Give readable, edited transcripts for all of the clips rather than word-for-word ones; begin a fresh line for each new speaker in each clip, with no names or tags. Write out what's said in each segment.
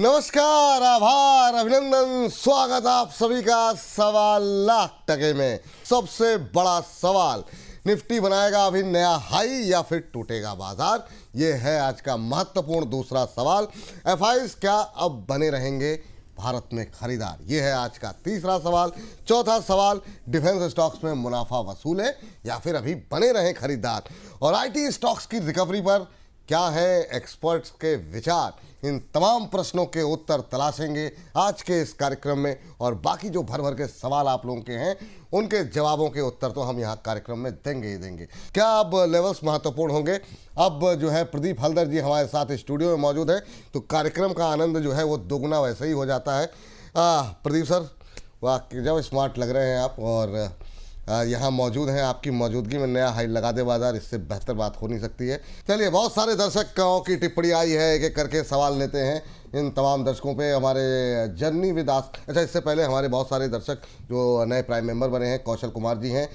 नमस्कार, आभार, अभिनंदन, स्वागत आप सभी का 1.25 में। सबसे बड़ा सवाल, निफ्टी बनाएगा अभी नया हाई या फिर टूटेगा बाजार? ये है आज का महत्वपूर्ण दूसरा सवाल। एफआईज क्या अब बने रहेंगे भारत में खरीदार? ये है आज का तीसरा सवाल। चौथा सवाल, डिफेंस स्टॉक्स में मुनाफा वसूले या फिर अभी बने रहें खरीदार? और आईटी स्टॉक्स की रिकवरी पर क्या है एक्सपर्ट्स के विचार? इन तमाम प्रश्नों के उत्तर तलाशेंगे आज के इस कार्यक्रम में। और बाकी जो भर भर के सवाल आप लोगों के हैं उनके जवाबों के उत्तर तो हम यहाँ कार्यक्रम में देंगे ही देंगे। क्या अब लेवल्स महत्वपूर्ण होंगे? अब जो है प्रदीप हल्दर जी हमारे साथ स्टूडियो में मौजूद है, तो कार्यक्रम का आनंद जो है वो दोगुना वैसे ही हो जाता है। प्रदीप सर, वाह जब स्मार्ट लग रहे हैं आप, और यहाँ मौजूद हैं। आपकी मौजूदगी में नया हाई लगा दे बाजार, इससे बेहतर बात हो नहीं सकती है। चलिए, बहुत सारे दर्शकों की टिप्पणी आई है, एक एक करके सवाल लेते हैं इन तमाम दर्शकों पे। हमारे जर्नी विद आस्क, अच्छा इससे पहले हमारे बहुत सारे दर्शक जो नए प्राइम मेंबर बने हैं, कौशल कुमार जी हैं,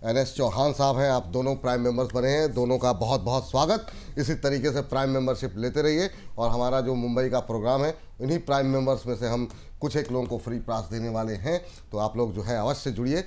NS चौहान साहब हैं, आप दोनों प्राइम मेंबर्स बने हैं, दोनों का बहुत बहुत स्वागत। इसी तरीके से प्राइम मेंबरशिप लेते रहिए। और हमारा जो मुंबई का प्रोग्राम है, इन्हीं प्राइम मेंबर्स में से हम कुछ एक लोगों को फ्री पास देने वाले हैं, तो आप लोग जो है अवश्य जुड़िए।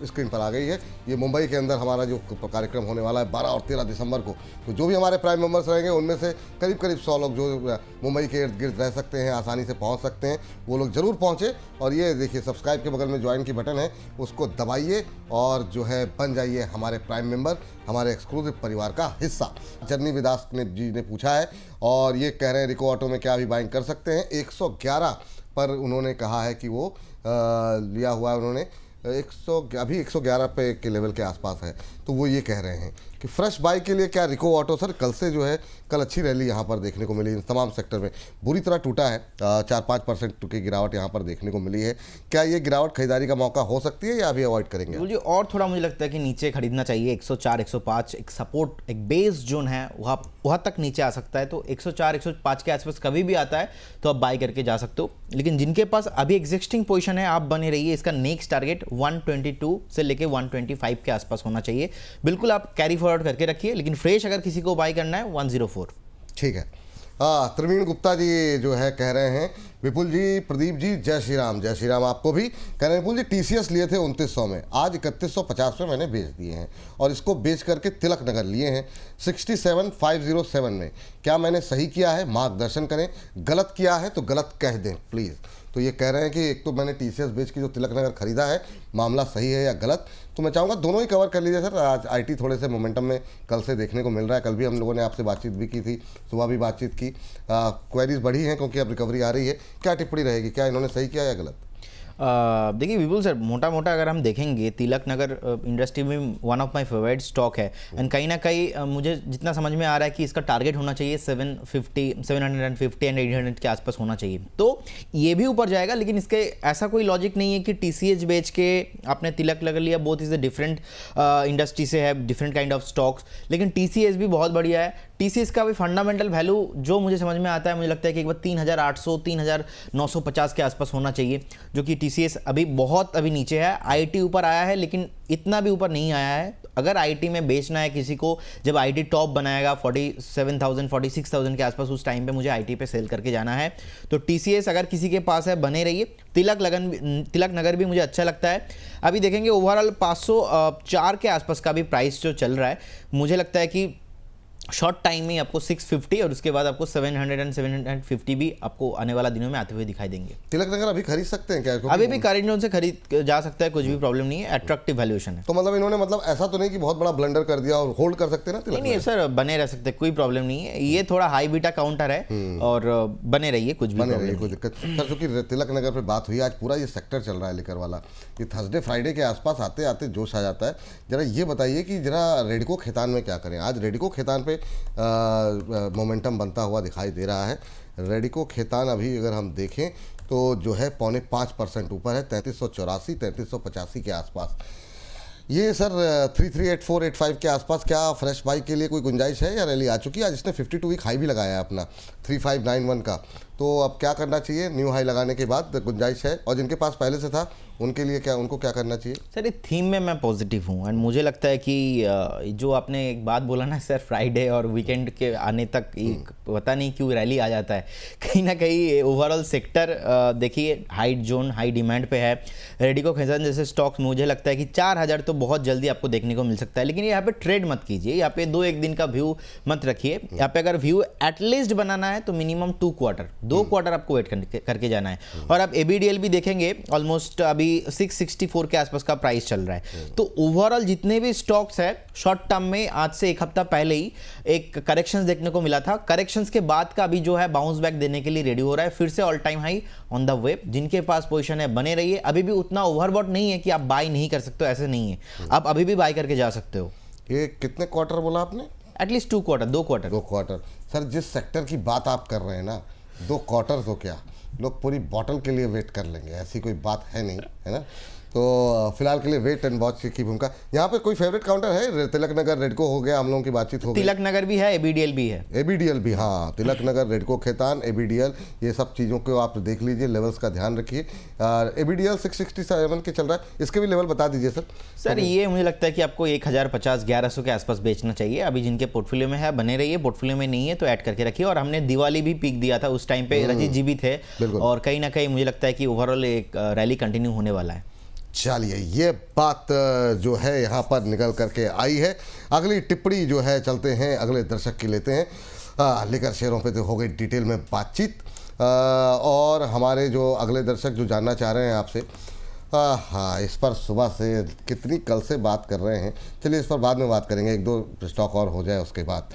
स्क्रीन पर आ गई है, ये मुंबई के अंदर हमारा जो कार्यक्रम होने वाला है 12 और 13 दिसंबर को। तो जो भी हमारे प्राइम मेंबर्स रहेंगे उनमें से करीब 100 लोग जो मुंबई के इर्द गिर्द रह सकते हैं, आसानी से पहुंच सकते हैं, वो लोग ज़रूर पहुंचे। और ये देखिए, सब्सक्राइब के बगल में ज्वाइन की बटन है, उसको दबाइए और जो है बन जाइए हमारे प्राइम मेंबर, हमारे एक्सक्लूसिव परिवार का हिस्सा। जर्नी विदास जी ने पूछा है और ये कह रहे हैं रिको ऑटो में क्या अभी बाइंग कर सकते हैं? 111 पर उन्होंने कहा है कि वो लिया हुआ है उन्होंने। 111 पे के लेवल के आसपास है, तो वो ये कह रहे हैं कि फ्रेश बाई के लिए क्या रिको ऑटो? सर कल से जो है, कल अच्छी रैली यहाँ पर देखने को मिली, इन तमाम सेक्टर में बुरी तरह टूटा है, 4-5% की गिरावट यहाँ पर देखने को मिली है। क्या ये गिरावट खरीदारी का मौका हो सकती है या अभी अवॉइड करेंगे?
मुझे और थोड़ा मुझे लगता है कि नीचे खरीदना चाहिए। 104, 105 एक सपोर्ट, एक बेस जोन है, वहाँ तक नीचे आ सकता है। तो 104, 105 के आसपास कभी भी आता है तो आप बाई करके जा सकते हो। लेकिन जिनके पास अभी एग्जिस्टिंग पोजीशन है, आप बने रहिए। इसका नेक्स्ट टारगेट 122 से लेके 125 के आसपास होना चाहिए। बिल्कुल आप कैरी फॉरवर्ड करके रखिए, लेकिन फ्रेश अगर किसी को बाई करना है 104।
ठीक है। प्रवीण गुप्ता जी जो है कह रहे हैं, विपुल जी, प्रदीप जी, जय श्री राम। जय श्री राम आपको भी। कह रहे हैं विपुल जी, TCS लिए थे 2900 में, आज 3150 में मैंने बेच दिए हैं और इसको बेच करके तिलक नगर लिए हैं 67507 में। क्या मैंने सही किया है? मार्गदर्शन करें। गलत किया है तो गलत कह दें प्लीज़। तो ये कह रहे हैं कि एक तो मैंने TCS बेच के जो तिलक नगर खरीदा है, मामला सही है या गलत? तो मैं चाहूँगा दोनों ही कवर कर लीजिए सर। आज IT थोड़े से मोमेंटम में कल से देखने को मिल रहा है। कल भी हम लोगों ने आपसे बातचीत भी की थी, सुबह भी बातचीत की। क्वेरीज बढ़ी हैं क्योंकि अब रिकवरी आ रही है। क्या टिप्पणी रहेगी, क्या इन्होंने सही किया या गलत?
देखिए विपुल सर, मोटा मोटा अगर हम देखेंगे, तिलक नगर इंडस्ट्री में one of my favourite stock है। एंड कहीं ना कहीं मुझे जितना समझ में आ रहा है कि इसका टारगेट होना चाहिए 750 एंड 800 के आसपास होना चाहिए। तो ये भी ऊपर जाएगा, लेकिन इसके ऐसा कोई लॉजिक नहीं है कि TCS बेच के आपने तिलक नगर लिया। Both is a different industry से है, डिफरेंट काइंड ऑफ स्टॉक्स। लेकिन TCS भी बहुत बढ़िया है। TCS का भी फंडामेंटल वैल्यू जो मुझे समझ में आता है, मुझे लगता है कि एक बार 3800, 3950 के आसपास होना चाहिए, जो कि TCS अभी बहुत नीचे है। IT ऊपर आया है, लेकिन इतना भी ऊपर नहीं आया है। अगर IT में बेचना है किसी को, जब IT टॉप बनाएगा 47,000, 46,000 के आसपास, उस टाइम पे मुझे IT पे सेल करके जाना है। तो TCS अगर किसी के पास है, बने रहिए। तिलक नगर भी मुझे अच्छा लगता है। अभी देखेंगे ओवरऑल 504 के आसपास का भी प्राइस जो चल रहा है, मुझे लगता है कि शॉर्ट टाइम में आपको 650 और उसके बाद आपको 700 एंड 750 भी आपको आने वाला दिनों में आते हुए दिखाई देंगे।
तिलक नगर अभी खरीद सकते हैं क्या?
अभी भी करेंट जोन से खरीद जा सकता है, कुछ भी प्रॉब्लम नहीं है, अट्रैक्टिव वैल्यूएशन है।
तो मतलब इन्होंने ऐसा तो नहीं कि बहुत बड़ा ब्लंडर कर दिया, और होल्ड कर सकते हैं ना तिलक?
नहीं सर, बने रह सकते, कोई प्रॉब्लम नहीं है। ये थोड़ा हाई बीटा काउंटर है और बने रहिए, कुछ भी
बने रहिए, कोई दिक्कत सर। चूंकि तिलक नगर पे बात हुई, आज पूरा ये सेक्टर चल रहा है लिकर वाला। ये थर्सडे फ्राइडे के आसपास आते आते जोश आ जाता है। जरा ये बताइए कि जरा रेडिको खेतान में क्या करें? आज रेडिको खेतान पे मोमेंटम बनता हुआ दिखाई दे रहा है। रेडिको खेतान अभी अगर हम देखें तो जो है 0.5% ऊपर है, 3384, 3385 के आसपास। ये सर 338485 के आसपास क्या फ्रेश बाई के लिए कोई गुंजाइश है या रैली आ चुकी है? आज इसने 52 वीक हाई भी लगाया है अपना 3591 का। तो अब क्या करना चाहिए? न्यू हाई लगाने के बाद गुंजाइश है, और जिनके पास पहले से था उनके लिए क्या, उनको क्या करना चाहिए?
सर ये थीम में मैं पॉजिटिव हूँ एंड मुझे लगता है कि जो आपने एक बात बोला ना सर, फ्राइडे और वीकेंड के आने तक एक पता नहीं क्यों रैली आ जाता है कहीं ना कहीं। ओवरऑल सेक्टर देखिए हाई जोन, हाई डिमांड पे है। रेडिको खैज़ान जैसे स्टॉक्स मुझे लगता है कि 4000 तो बहुत जल्दी आपको देखने को मिल सकता है, लेकिन यहाँ पे ट्रेड मत कीजिए, यहाँ पे 2-1 दिन का व्यू मत रखिए। यहाँ पे अगर व्यू एटलीस्ट बनाना है तो मिनिमम 2 क्वार्टर आपको वेट करके जाना है। और आप एबीडीएल भी देखेंगे, ऑलमोस्ट अभी 664 के आसपास का प्राइस चल रहा है। तो ओवरऑल जितने भी स्टॉक्स है शॉर्ट टर्म में आज से एक हफ्ता पहले ही एक करेक्शंस देखने को मिला था, करेक्शंस के बाद का अभी जो है बाउंस बैक देने के लिए रेडी हो रहा है, फिर से all time high on the वे। जिनके पास पोजीशन है बने रहिए, अभी भी उतना ओवरबॉट नहीं है कि आप बाय नहीं कर सकते हो, ऐसे नहीं है, आप अभी भी बाय करके जा सकते हो।
ये कितने क्वार्टर बोला आपने?
At least 2 quarter.
सर जिस सेक्टर की बात आप कर रहे हैं ना, 2 क्वार्टर तो क्या, लोग पूरी बॉटल के लिए वेट कर लेंगे, ऐसी कोई बात है नहीं, है ना। तो फिलहाल के लिए वेट एंड वॉच की भूमिका। यहाँ पे कोई फेवरेट काउंटर है? तिलक नगर, रेडको हो गया, हम लोगों की बातचीत हो गई।
तिलक नगर भी है, एबीडीएल भी है।
एबीडीएल भी, हाँ, तिलक नगर, रेडको खैतान, एबीडीएल, ये सब चीज़ों को आप देख लीजिए, लेवल्स का ध्यान रखिए। और एबीडीएल 667 के चल रहा है, इसके भी लेवल बता दीजिए सर।
सर ये मुझे लगता है कि आपको 1050-1100 के आसपास बेचना चाहिए। अभी जिनके पोर्टफोलियो में है बने रहिए, पोर्टफोलियो में नहीं है तो ऐड करके रखिए। और हमने दिवाली भी पीक दिया था, उस टाइम पे रजीत जी भी थे, और कहीं ना कहीं मुझे लगता है कि ओवरऑल एक रैली कंटिन्यू होने वाला है।
चलिए, ये बात जो है यहाँ पर निकल करके आई है। अगली टिप्पणी जो है चलते हैं अगले दर्शक की लेते हैं। लेकर शेयरों पे तो हो गई डिटेल में बातचीत, और हमारे जो अगले दर्शक जो जानना चाह रहे हैं आपसे, हाँ, इस पर सुबह से कितनी कल से बात कर रहे हैं, चलिए इस पर बाद में बात करेंगे, 1-2 स्टॉक और हो जाए उसके बाद।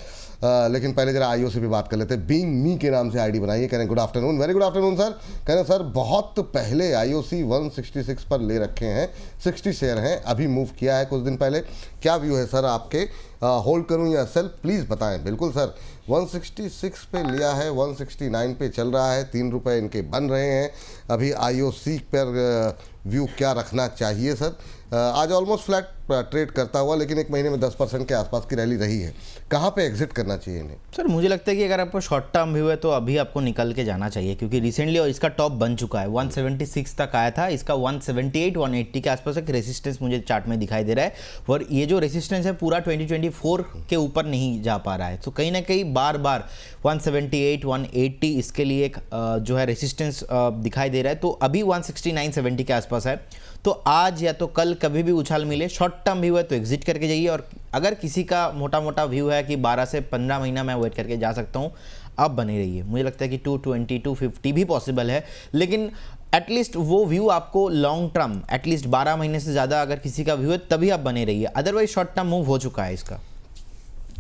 लेकिन पहले जरा आईओ से भी बात कर लेते हैं। बीइंग मी के नाम से आईडी बनाइए, कह रहे हैं good afternoon, very good afternoon sir. कह रहे हैं सर बहुत पहले आईओसी 166 पर ले रखे हैं, 60 शेयर हैं, अभी मूव किया है कुछ दिन पहले, क्या व्यू है सर आपके, होल्ड करूं या सेल, प्लीज़ बताएं। बिल्कुल सर, 166 पे लिया है, 169 पे चल रहा है, 3 रुपये इनके बन रहे हैं अभी। आईओसी पर व्यू क्या रखना चाहिए सर? आज ऑलमोस्ट फ्लैट ट्रेड करता हुआ, लेकिन एक महीने में 10% के आसपास की रैली रही है, कहाँ पे एग्जिट करना चाहिए इन्हें?
सर मुझे लगता है कि अगर आपको शॉर्ट टर्म व्यू है तो अभी आपको निकल के जाना चाहिए, क्योंकि रिसेंटली इसका टॉप बन चुका है, 176 तक आया था, इसका 178-180 के आसपास एक रेसिस्टेंस मुझे चार्ट में दिखाई दे रहा है। और ये जो रेसिस्टेंस है पूरा 2024 के ऊपर नहीं जा पा रहा है, तो कहीं ना कहीं बार बार 178-180 इसके लिए एक जो है रेसिस्टेंस दिखाई दे रहा है। तो अभी 169-70 के आसपास है, तो आज या तो कल कभी भी उछाल मिले, शॉर्ट टर्म व्यू है तो एग्जिट करके जाइए। और अगर किसी का मोटा मोटा व्यू है कि 12 से 15 महीना मैं वेट करके जा सकता हूँ, आप बने रहिए। मुझे लगता है कि 220-250 भी पॉसिबल है, लेकिन एटलीस्ट वो व्यू आपको लॉन्ग टर्म, एटलीस्ट 12 महीने से ज़्यादा अगर किसी का व्यू है तभी आप बने रहिए, अदरवाइज शॉर्ट टर्म मूव हो चुका है, इसका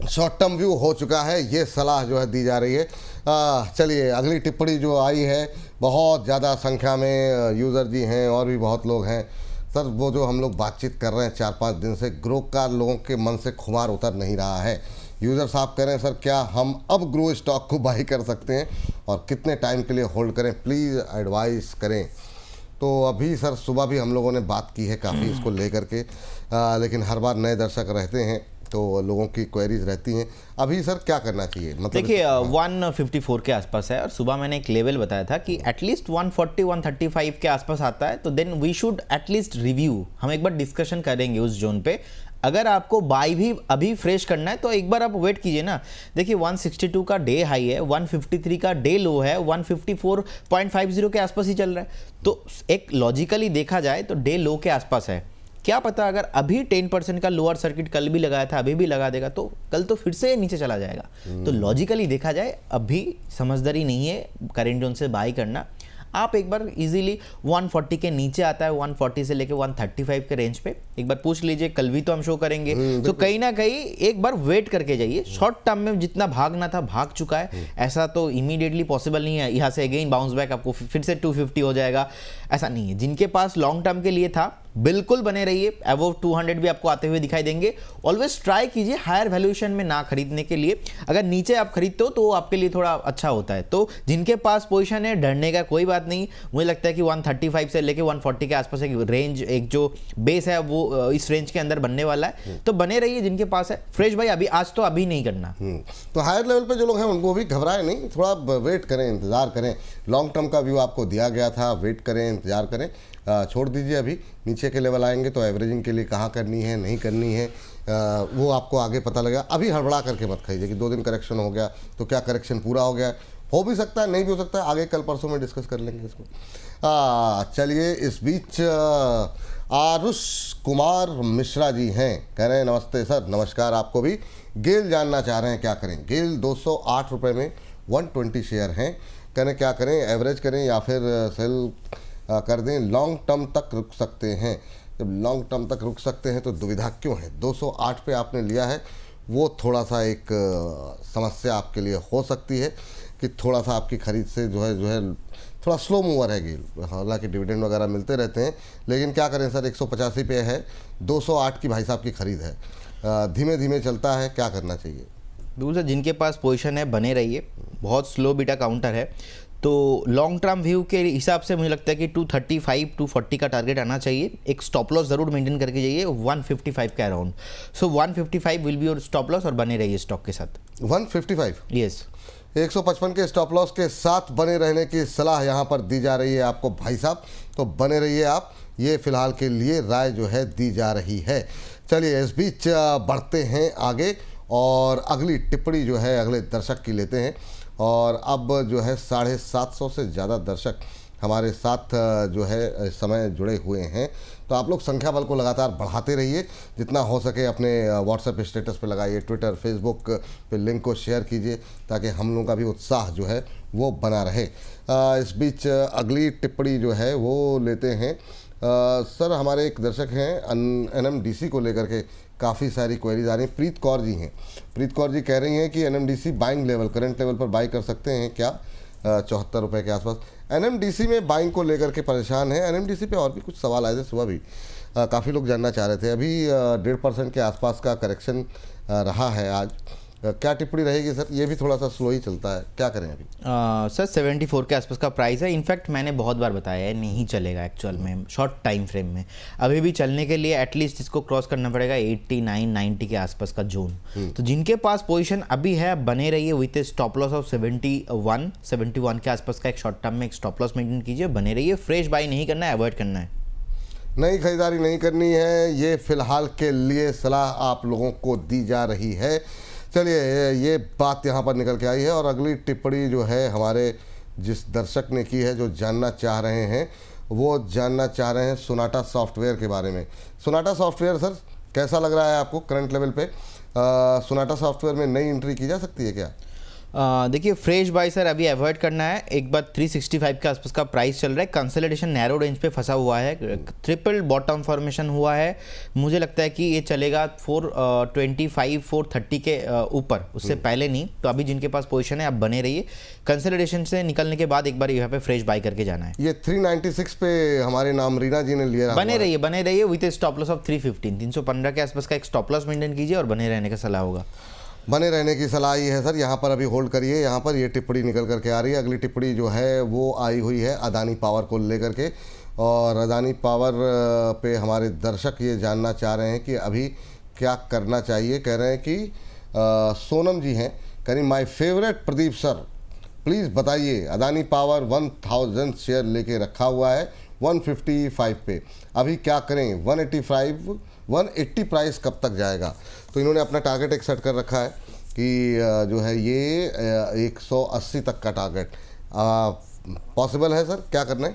शॉर्ट टर्म व्यू हो चुका है, ये सलाह जो है दी जा रही है। चलिए अगली टिप्पणी जो आई है, बहुत ज़्यादा संख्या में यूज़र जी हैं और भी बहुत लोग हैं सर, वो जो हम लोग बातचीत कर रहे हैं 4-5 दिन से, ग्रो का लोगों के मन से खुमार उतर नहीं रहा है। यूज़र साहब कह रहे हैं सर क्या हम अब ग्रो स्टॉक को बाई कर सकते हैं और कितने टाइम के लिए होल्ड करें, प्लीज़ एडवाइस करें। तो अभी सर सुबह भी हम लोगों ने बात की है काफ़ी इसको लेकर के, लेकिन हर बार नए दर्शक रहते हैं तो लोगों की क्वेरीज रहती हैं। अभी सर क्या करना चाहिए? मतलब
देखिए 154 के आसपास है, और सुबह मैंने एक लेवल बताया था कि एटलीस्ट 140-135 के आसपास आता है तो then we should at least review, हम एक बार डिस्कशन करेंगे उस जोन पे। अगर आपको बाई भी अभी फ्रेश करना है तो एक बार आप वेट कीजिए ना। देखिए 162 का डे हाई है, 153 का डे लो है, 154.50 के आसपास ही चल रहा है, तो एक लॉजिकली देखा जाए तो डे लो के आसपास है। क्या पता अगर अभी 10% का लोअर सर्किट कल भी लगाया था, अभी भी लगा देगा तो कल तो फिर से नीचे चला जाएगा। तो लॉजिकली देखा जाए अभी समझदारी नहीं है करेंट जोन से बाई करना। आप एक बार इजीली 140 के नीचे आता है, 140 से लेके 135 के रेंज पे एक बार पूछ लीजिए, कल भी तो हम शो करेंगे। तो कहीं ना कहीं एक बार वेट करके जाइए। शॉर्ट टर्म में जितना भागना था भाग चुका है, ऐसा तो इमीडिएटली पॉसिबल नहीं है यहाँ से अगेन बाउंस बैक आपको फिर से 250 हो जाएगा, ऐसा नहीं है। जिनके पास लॉन्ग टर्म के लिए था बिल्कुल बने रहिए, अबव 200 भी आपको आते हुए दिखाई देंगे। ऑलवेज ट्राई कीजिए हायर वैल्यूएशन में ना खरीदने के लिए, अगर नीचे आप खरीदते हो तो वो आपके लिए थोड़ा अच्छा होता है। तो जिनके पास पोजीशन है डरने का कोई बात नहीं, मुझे लगता है कि 135 से लेके 140 के आसपास एक रेंज, एक जो बेस है वो इस रेंज के अंदर बनने वाला है, तो बने रहिए जिनके पास है। फ्रेश भाई अभी आज तो अभी नहीं करना।
तो हायर लेवल पे जो लोग हैं उनको भी घबराए नहीं, थोड़ा वेट करें, इंतजार करें, लॉन्ग टर्म का व्यू आपको दिया गया था, वेट करें, इंतजार करें, छोड़ दीजिए। अभी नीचे के लेवल आएंगे तो एवरेजिंग के लिए कहाँ करनी है, नहीं करनी है, वो आपको आगे पता लगेगा। अभी हड़बड़ा करके मत खाइए कि 2 दिन करेक्शन हो गया तो क्या करेक्शन पूरा हो गया, हो भी सकता है, नहीं भी हो सकता है, आगे कल परसों में डिस्कस कर लेंगे इसको। चलिए, इस बीच आरुष कुमार मिश्रा जी हैं, कह रहे हैं नमस्ते सर। नमस्कार आपको भी। गेल जानना चाह रहे हैं क्या करें। गेल 208 रुपये में 120 शेयर हैं, कह रहे हैं क्या करें, एवरेज करें या फिर सेल कर दें, लॉन्ग टर्म तक रुक सकते हैं। जब लॉन्ग टर्म तक रुक सकते हैं तो दुविधा क्यों है। 208 पे आपने लिया है, वो थोड़ा सा एक समस्या आपके लिए हो सकती है कि थोड़ा सा आपकी खरीद से जो है थोड़ा स्लो मूवर है गेल। हालांकि डिविडेंड वगैरह मिलते रहते हैं, लेकिन क्या करें सर, 185 पे है, 208 की भाई साहब की खरीद है, धीमे धीमे चलता है, क्या करना चाहिए।
बिल्कुल सर, जिनके पास पोजीशन है बने रहिए, बहुत स्लो बीटा काउंटर है, तो लॉन्ग टर्म व्यू के हिसाब से मुझे लगता है कि 235 240 का टारगेट आना चाहिए। एक स्टॉप लॉस ज़रूर मेंटेन करके जाइए 155 के around. So 155 will be your stop loss और बने रहिए स्टॉक के साथ।
155
यस,
155 के स्टॉप लॉस के साथ बने रहने की सलाह यहाँ पर दी जा रही है आपको भाई साहब, तो बने रहिए आप, ये फिलहाल के लिए राय जो है दी जा रही है। चलिए, इस बीच बढ़ते हैं आगे और अगली टिप्पणी जो है अगले दर्शक की लेते हैं। और अब जो है 750 से ज़्यादा दर्शक हमारे साथ जो है इस समय जुड़े हुए हैं, तो आप लोग संख्या बल को लगातार बढ़ाते रहिए, जितना हो सके अपने व्हाट्सएप स्टेटस पे लगाइए, ट्विटर फेसबुक पे लिंक को शेयर कीजिए, ताकि हम लोगों का भी उत्साह जो है वो बना रहे। इस बीच अगली टिप्पणी जो है वो लेते हैं। सर, हमारे एक दर्शक हैं, NMDC को लेकर के काफ़ी सारी क्वेरीज आ रही हैं। प्रीत कौर जी हैं, प्रीत कौर जी कह रही हैं कि NMDC buying level, current level पर बाई कर सकते हैं क्या, 74 रुपये के आसपास। NMDC में बाइंग को लेकर के परेशान है। NMDC पे और भी कुछ सवाल आए थे सुबह भी, काफ़ी लोग जानना चाह रहे थे। अभी 1.5% के आसपास का करेक्शन रहा है आज, क्या टिप्पणी रहेगी सर। ये भी थोड़ा सा स्लो ही चलता है, क्या करें अभी।
सर 74 के आसपास का प्राइस है। इनफैक्ट मैंने बहुत बार बताया है, नहीं चलेगा एक्चुअल में शॉर्ट टाइम फ्रेम में। अभी भी चलने के लिए एटलीस्ट इसको क्रॉस करना पड़ेगा 89 90 के आसपास का जोन। तो जिनके पास पोजीशन अभी है, बने रहिए विथ स्टॉप लॉस ऑफ 71 के आसपास का एक शॉर्ट टर्म में एक स्टॉप लॉस मेंटेन कीजिए, बने रहिए। फ्रेश बाई नहीं करना है, अवॉइड करना है,
नई खरीदारी नहीं करनी है, ये फिलहाल के लिए सलाह आप लोगों को दी जा रही है। चलिए, ये बात यहाँ पर निकल के आई है। और अगली टिप्पणी जो है हमारे जिस दर्शक ने की है, जो जानना चाह रहे हैं, वो जानना चाह रहे हैं सोनाटा सॉफ्टवेयर के बारे में। सोनाटा सॉफ्टवेयर सर कैसा लग रहा है आपको करंट लेवल पे। सोनाटा सॉफ्टवेयर में नई एंट्री की जा सकती है क्या।
देखिए, फ्रेश बाय सर अभी अवॉइड करना है। एक बार 365 के आसपास का प्राइस चल रहा है, कंसोलिडेशन नैरो रेंज पे फंसा हुआ है, ट्रिपल बॉटम फॉर्मेशन हुआ है। मुझे लगता है कि ये चलेगा 425 430 के ऊपर, उससे पहले नहीं। तो अभी जिनके पास पोजीशन है आप बने रहिए, कंसोलिडेशन से निकलने के बाद एक बार यहाँ पे फ्रेश बाय करके जाना है।
ये 396 पे हमारे नाम रीना जी ने लिया।
बने रहिए विथ स्टॉप लॉस ऑफ 315 315 के आसपास का एक स्टॉप लॉस मेंटेन कीजिए और बने रहने का सलाह होगा।
बने रहने की सलाह ही है सर। यहाँ पर अभी होल्ड करिए, यहाँ पर ये टिप्पणी निकल करके आ रही है। अगली टिप्पणी जो है वो आई हुई है अदानी पावर को लेकर के, और अदानी पावर पे हमारे दर्शक ये जानना चाह रहे हैं कि अभी क्या करना चाहिए। कह रहे हैं कि सोनम जी हैं, कह रही my favourite Pradeep sir please बताइए, अदानी पावर 1000 शेयर लेके रखा हुआ है 155 पे, अभी क्या करें, 180 प्राइस कब तक जाएगा। तो इन्होंने अपना टारगेट एक सेट कर रखा है कि जो है ये 180 तक का टारगेट पॉसिबल है सर, क्या करना है।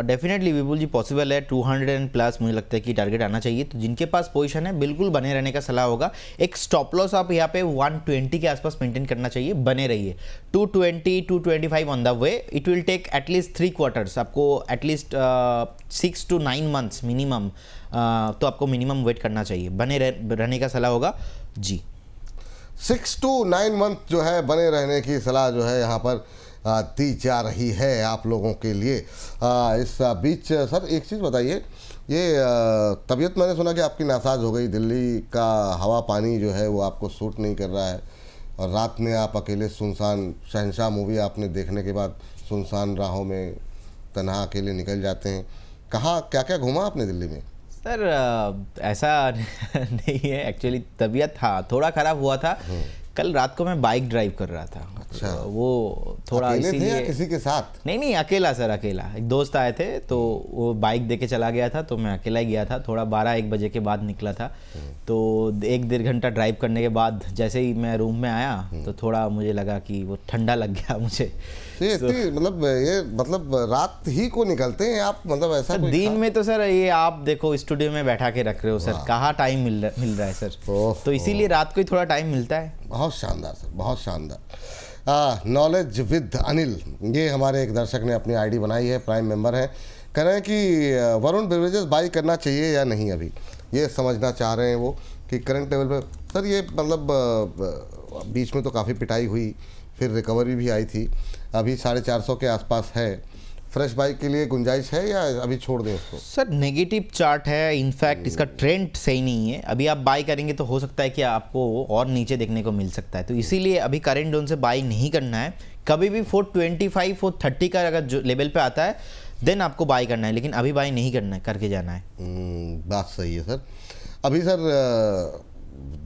डेफिनेटली विपुल जी पॉसिबल है, 200 प्लस मुझे लगता है कि टारगेट आना चाहिए। तो जिनके पास पोजीशन है बिल्कुल बने रहने का सलाह होगा। एक स्टॉप लॉस आप यहाँ पे 120 के आसपास मेंटेन करना चाहिए, बने रहिए। 220 225 on the way, it will take at least 3 quarters, आपको एटलीस्ट 6 to 9 मंथ्स मिनिमम, तो आपको मिनिमम वेट करना चाहिए, बने रहने का सलाह होगा जी।
6 to 9 मंथ जो है बने रहने की सलाह जो है यहाँ पर दी जा रही है आप लोगों के लिए। इस बीच सर एक चीज़ बताइए, ये तबीयत मैंने सुना कि आपकी नासाज हो गई, दिल्ली का हवा पानी जो है वो आपको सूट नहीं कर रहा है, और रात में आप अकेले सुनसान, शहंशाह मूवी आपने देखने के बाद सुनसान राहों में तन्हा अकेले निकल जाते हैं। कहाँ क्या क्या घूमा आपने दिल्ली में।
सर ऐसा नहीं है एक्चुअली, तबीयत हाँ थोड़ा ख़राब हुआ था कल रात को मैं बाइक ड्राइव कर रहा था।
अच्छा।
वो थोड़ा
अकेले थे या
इसीलिए
किसी के साथ?
नहीं अकेला सर, अकेला। एक दोस्त आए थे तो वो बाइक दे के चला गया था, तो मैं अकेला ही गया था। थोड़ा 12-1 बजे के बाद निकला था, तो 1-1.5 घंटा ड्राइव करने के बाद जैसे ही मैं रूम में आया तो थोड़ा मुझे लगा कि वो ठंडा लग गया मुझे।
तो ये मतलब रात ही को निकलते हैं आप, मतलब ऐसा कोई
दिन में तो सर ये आप देखो स्टूडियो में बैठा के रख रहे हो सर, कहाँ टाइम मिल रहा है सर। तो इसीलिए रात को ही थोड़ा टाइम मिलता है।
बहुत शानदार सर, बहुत शानदार। नॉलेज विद अनिल, ये हमारे एक दर्शक ने अपनी आईडी बनाई है, प्राइम मेंबर है। कह रहे हैं कि वरुण बेवरेजेस बाई करना चाहिए या नहीं, अभी ये समझना चाह रहे हैं वो कि करंट लेवल पे। सर ये मतलब बीच में तो काफ़ी पिटाई हुई, फिर रिकवरी भी आई थी, अभी 450 के आसपास है। फ्रेश बाइक के लिए गुंजाइश है या अभी छोड़ दें उसको?
सर नेगेटिव चार्ट है, इनफैक्ट इसका ट्रेंड सही नहीं है। अभी आप बाई करेंगे तो हो सकता है कि आपको और नीचे देखने को मिल सकता है, तो इसीलिए अभी करेंट जोन से बाई नहीं करना है। कभी भी 425 430 का अगर जो लेवल पे आता है देन आपको बाई करना है, लेकिन अभी बाई नहीं करना है, करके जाना है।
बात सही है सर। अभी सर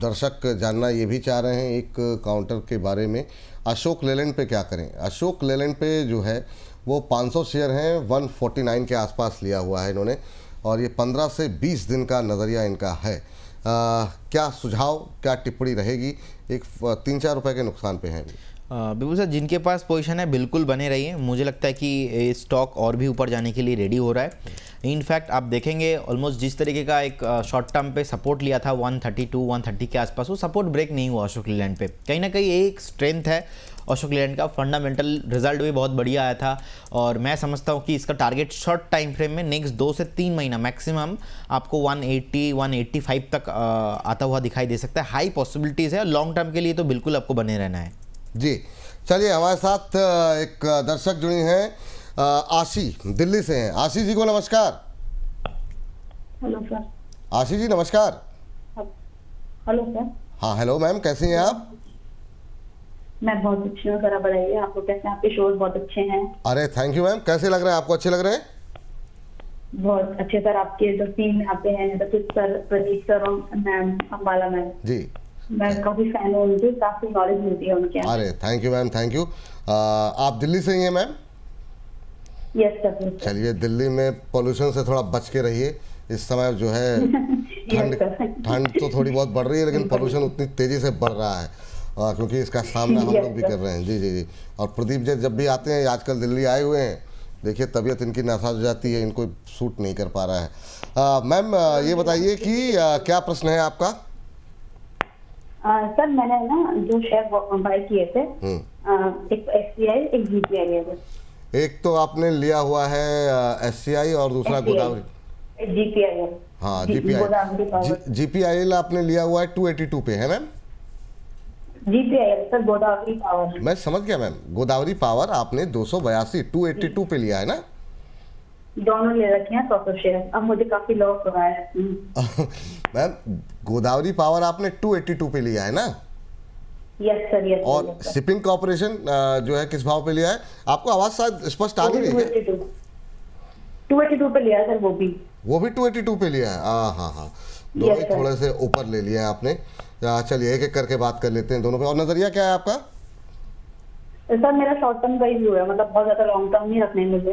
दर्शक जानना ये भी चाह रहे हैं एक काउंटर के बारे में, अशोक लेलैंड पे क्या करें। अशोक लेलैंड पे जो है वो 500 शेयर हैं, 149 के आसपास लिया हुआ है इन्होंने, और ये 15 से 20 दिन का नज़रिया इनका है। क्या सुझाव, क्या टिप्पणी रहेगी? एक 3-4 रुपए के नुकसान पे हैं अभी।
बिल्कुल सर, जिनके पास पोजीशन है बिल्कुल बने रहिए। मुझे लगता है कि स्टॉक और भी ऊपर जाने के लिए रेडी हो रहा है। इनफैक्ट आप देखेंगे ऑलमोस्ट जिस तरीके का एक शॉर्ट टर्म पे सपोर्ट लिया था 132 130 के आसपास, वो सपोर्ट ब्रेक नहीं हुआ अशोक लेलैंड पे। कहीं ना कहीं एक स्ट्रेंथ है अशोक लेलैंड का, फंडामेंटल रिजल्ट भी बहुत बढ़िया आया था, और मैं समझता हूँ कि इसका टारगेट शॉर्ट टाइम फ्रेम में नेक्स्ट 2 से 3 महीना मैक्सिमम आपको 180 185 तक आता हुआ दिखाई दे सकता है। हाई पॉसिबिलिटीज़ है, लॉन्ग टर्म के लिए तो बिल्कुल आपको बने रहना है।
जी चलिए, हमारे साथ एक दर्शक जुड़ी हैं, आशी दिल्ली से हैं। आशी जी को नमस्कार।
Hello sir.
आशी जी नमस्कार।
Hello sir.
हाँ हेलो मैम, कैसी हैं आप?
मैं बहुत अच्छी हूँ सर, आप बताइए आपको कैसे हैं? आपके शोज बहुत अच्छे हैं।
अरे थैंक यू मैम, कैसे लग रहे हैं आपको? अच्छे लग रहे हैं?
बहुत अच्छे सर, आपके जो टीम में आते हैं रचित सर, प्रदीप सर और मैम अम्बाला मैम,
जी
मैं काफी फैन हूँ उनकी, काफी नॉलेज मिलती है उनके।
अरे thank you ma'am, thank you. आप दिल्ली से ही हैं मैम?
Yes sir.
चलिए, दिल्ली में पोल्यूशन से थोड़ा बच के रहिए। इस समय जो है ठंड तो थोड़ी बहुत बढ़ रही है, लेकिन पोल्यूशन उतनी तेज़ी से बढ़ रहा है, क्योंकि इसका सामना हम लोग भी कर रहे हैं। जी जी जी। और प्रदीप जी जब भी आते हैं, आजकल दिल्ली आए हुए हैं, देखिए तबीयत इनकी नासाज हो जाती है, इनको सूट नहीं कर पा रहा है। मैम ये बताइए कि क्या प्रश्न है आपका?
सर मैंने ना 2 शेयर बाय किए थे, एक SCI एक GPI लिए थे।
एक तो आपने लिया हुआ है SCI और दूसरा गोदावरी
GPI।
हाँ GPIL आपने लिया हुआ है 282 पे, है ma'am?
GPIL sir, Godavari power.
मैं समझ गया मैम, गोदावरी पावर आपने 282 पे लिया है ना?
दोनों ले रखे हैं 100 शेयर, अब मुझे काफी लॉस हो रहा है।
मैम गोदावरी पावर आपने 282 पे लिया है ना?
Yes sir, yes.
और शिपिंग कॉर्पोरेशन जो है किस भाव पे लिया है? आपको आवाज शायद स्पष्ट आ नहीं रही है।
282 पे लिया है सर, वो भी
282 पे लिया है। हाँ, दोनों ही थोड़े से ऊपर ले लिए हैं आपने। चलिए एक एक करके बात कर लेते हैं दोनों पे। और नजरिया क्या है आपका?
सर मेरा शॉर्ट टर्म का ही व्यू है, मतलब बहुत ज्यादा लॉन्ग टर्म नहीं रखने मुझे।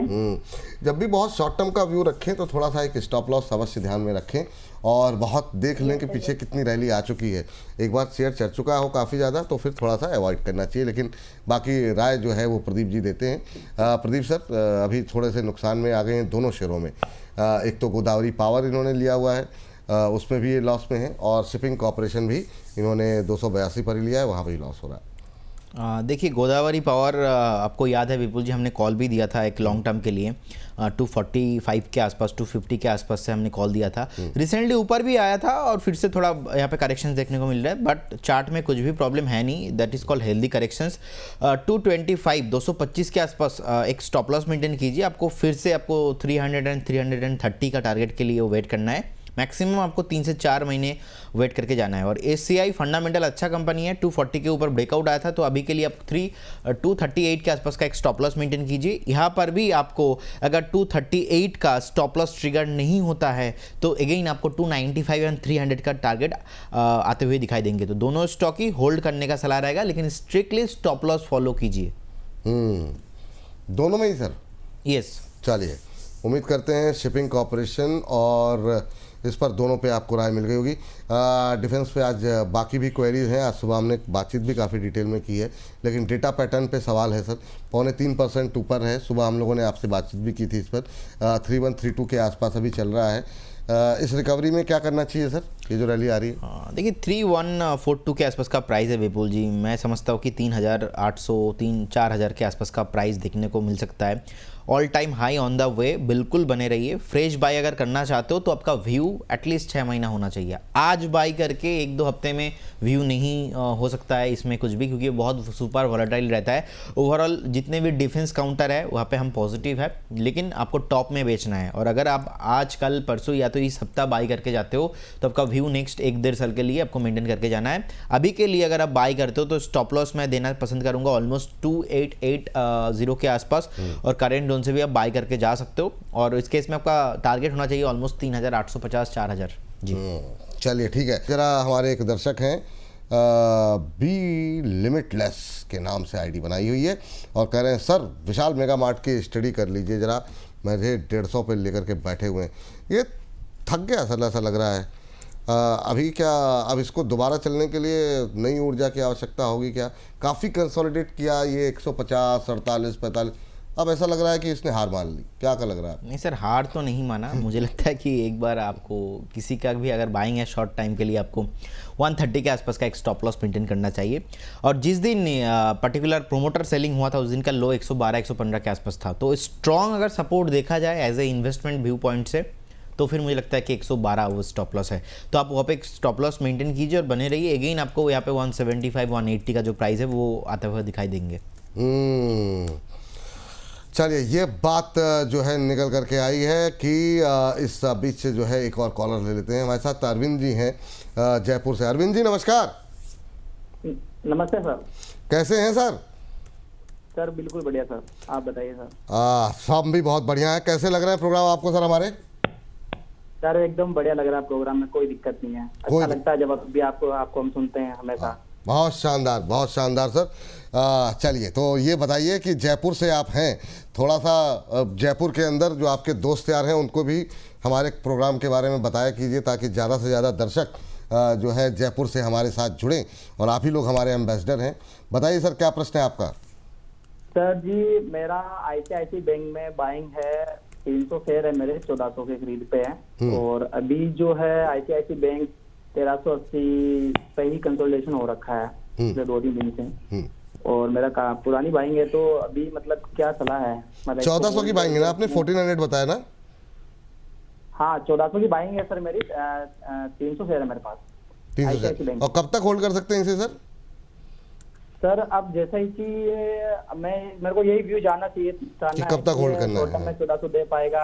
जब भी बहुत शॉर्ट टर्म का व्यू रखें तो थोड़ा सा एक स्टॉप लॉस अवश्य ध्यान में रखें, और बहुत देख लें कि पीछे कितनी रैली आ चुकी है। एक बार शेयर चढ़ चुका हो काफ़ी ज़्यादा तो फिर थोड़ा सा अवॉइड करना चाहिए, लेकिन बाकी राय जो है वो प्रदीप जी देते हैं। प्रदीप सर अभी थोड़े से नुकसान में आ गए हैं दोनों शेयरों में। एक तो गोदावरी पावर इन्होंने लिया हुआ है, उसमें भी ये लॉस में है, और शिपिंग कॉर्पोरेशन भी इन्होंने 282 पर ही लिया है, वहाँ पर ही लॉस हो रहा है।
देखिए गोदावरी पावर, आपको याद है विपुल जी, हमने कॉल भी दिया था एक लॉन्ग टर्म के लिए 245 के आसपास, 250 के आसपास से हमने कॉल दिया था। रिसेंटली ऊपर भी आया था और फिर से थोड़ा यहाँ पे करेक्शंस देखने को मिल रहा है, बट चार्ट में कुछ भी प्रॉब्लम है नहीं, that is called healthy corrections. 225 के आसपास एक स्टॉप लॉस मेंटेन कीजिए। आपको फिर से आपको 300 एंड 330 का टारगेट के लिए वेट करना है। मैक्सिमम आपको 3 से 4 महीने वेट करके जाना है। और ACI फंडामेंटल अच्छा कंपनी है, 240 के ऊपर ब्रेकआउट आया था, तो अभी के लिए आप 238 के आसपास का एक स्टॉप लॉस मेंटेन कीजिए। यहाँ पर भी आपको अगर 238 का स्टॉप लॉस ट्रिगर नहीं होता है तो अगेन आपको 295 एंड 300 का टारगेट आते हुए दिखाई देंगे। तो दोनों स्टॉक ही होल्ड करने का सलाह रहेगा, लेकिन स्ट्रिक्टली स्टॉप लॉस फॉलो कीजिए।
दोनों में ही सर?
यस।
चलिए, उम्मीद करते हैं शिपिंग कॉरपोरेशन और इस पर दोनों पे आपको राय मिल गई होगी। डिफेंस पे आज बाकी भी क्वेरीज हैं, आज सुबह हमने बातचीत भी काफ़ी डिटेल में की है, लेकिन डेटा पैटर्न पे सवाल है सर। 0.25% ऊपर है, सुबह हम लोगों ने आपसे बातचीत भी की थी इस पर। 3132 के आसपास अभी चल रहा है। इस रिकवरी में क्या करना चाहिए सर, ये जो रैली आ रही है?
देखिए 3142 के आसपास का प्राइस है विपुल जी। मैं समझता हूँ कि 3800 4000 के आसपास का प्राइस देखने को मिल सकता है। All time high on the वे, बिल्कुल बने रहिए। फ्रेश बाय अगर करना चाहते हो तो आपका व्यू एटलीस्ट 6 महीना होना चाहिए। आज बाय करके 1-2 हफ्ते में व्यू नहीं हो सकता है इसमें कुछ भी, क्योंकि बहुत सुपर वॉलेटाइल रहता है। ओवरऑल जितने भी डिफेंस काउंटर है वहाँ पे हम पॉजिटिव है, लेकिन आपको टॉप में बेचना है। और अगर आप आज कल परसों या तो इस हफ्ता बाय करके जाते हो तो आपका व्यू नेक्स्ट 1-1.5 साल के लिए आपको मेंटेन करके जाना है। अभी के लिए अगर आप बाय करते हो तो स्टॉप लॉस मैं देना पसंद करूंगा ऑलमोस्ट 2880 के आसपास, और करेंट जोन से भी आप बाय करके जा सकते हो। और इस केस में आपका टारगेट होना चाहिए ऑलमोस्ट 3850 4000 जी।
चलिए ठीक है। जरा हमारे एक दर्शक हैं, बी लिमिटलेस के नाम से आईडी बनाई हुई है और कह रहे हैं सर विशाल मेगा मार्ट की स्टडी कर लीजिए जरा, मेरे 150 पे लेकर के बैठे हुए हैं, ये थक गया सर, ऐसा लग रहा है। अभी क्या अब इसको दोबारा चलने के लिए नई ऊर्जा की आवश्यकता होगी क्या? काफ़ी कंसोलिडेट किया ये 150 48 45, अब ऐसा लग रहा है कि इसने हार मान ली, क्या लग रहा है?
नहीं सर, हार तो नहीं माना। मुझे लगता है कि एक बार आपको किसी का भी अगर बाइंग है शॉर्ट टाइम के लिए, आपको 130 के आसपास का एक स्टॉप लॉस मेंटेन करना चाहिए। और जिस दिन पर्टिकुलर प्रोमोटर सेलिंग हुआ था उस दिन का लो 112 115 के आसपास था, तो स्ट्रॉन्ग अगर सपोर्ट देखा जाए as a investment view point से, तो फिर मुझे लगता है कि 112 वो स्टॉप लॉस है। तो आप वहाँ पे एक स्टॉप लॉस मेंटेन कीजिए और बने रहिए। अगेन आपको यहाँ पे 175 180 का जो प्राइस है वो आते हुए दिखाई देंगे।
चलिए, ये बात जो है निकल करके आई है कि इस बीच से जो है एक और कॉलर ले लेते हैं। हमारे साथ अरविंद जी हैं जयपुर से। अरविंद जी नमस्कार।
नमस्ते सर।
कैसे हैं सर?
सर बिल्कुल बढ़िया सर, आप बताइए सर।
सब भी बहुत बढ़िया है। कैसे लग रहा है प्रोग्राम आपको सर हमारे?
सर एकदम बढ़िया लग रहा है प्रोग्राम में, कोई दिक्कत नहीं है। अच्छा लगता है जब भी आपको हम सुनते हैं हमेशा।
बहुत शानदार सर। चलिए, तो ये बताइए कि जयपुर से आप हैं, थोड़ा सा जयपुर के अंदर जो आपके दोस्त यार हैं उनको भी हमारे प्रोग्राम के बारे में बताया कीजिए, ताकि ज़्यादा से ज़्यादा दर्शक जो है जयपुर से हमारे साथ जुड़ें, और आप ही लोग हमारे एम्बेसडर हैं। बताइए सर, क्या प्रश्न है आपका?
सर जी, मेरा ICICI बैंक में बाइंग है, 300 शेयर है मेरे, 1400 के खरीद पे है। और अभी जो है ICICI बैंक 1380 पे ही कंसोलिडेशन हो रखा है पिछले 2-3 दिन से। और मेरा पुरानी बाइंग है, तो अभी मतलब क्या सलाह है? मतलब
1400 की बाइंग है ना आपने? 1400 बताया ना?
हाँ 1400 की बाइंग है सर मेरी। 300 शेयर है मेरे पास
300 शेयर। और कब तक होल्ड कर सकते हैं इसे सर?
सर अब जैसा ही कि मेरे को यही व्यू जानना चाहिए
कि कब तक होल्ड करना है?
में 1400 दे पाएगा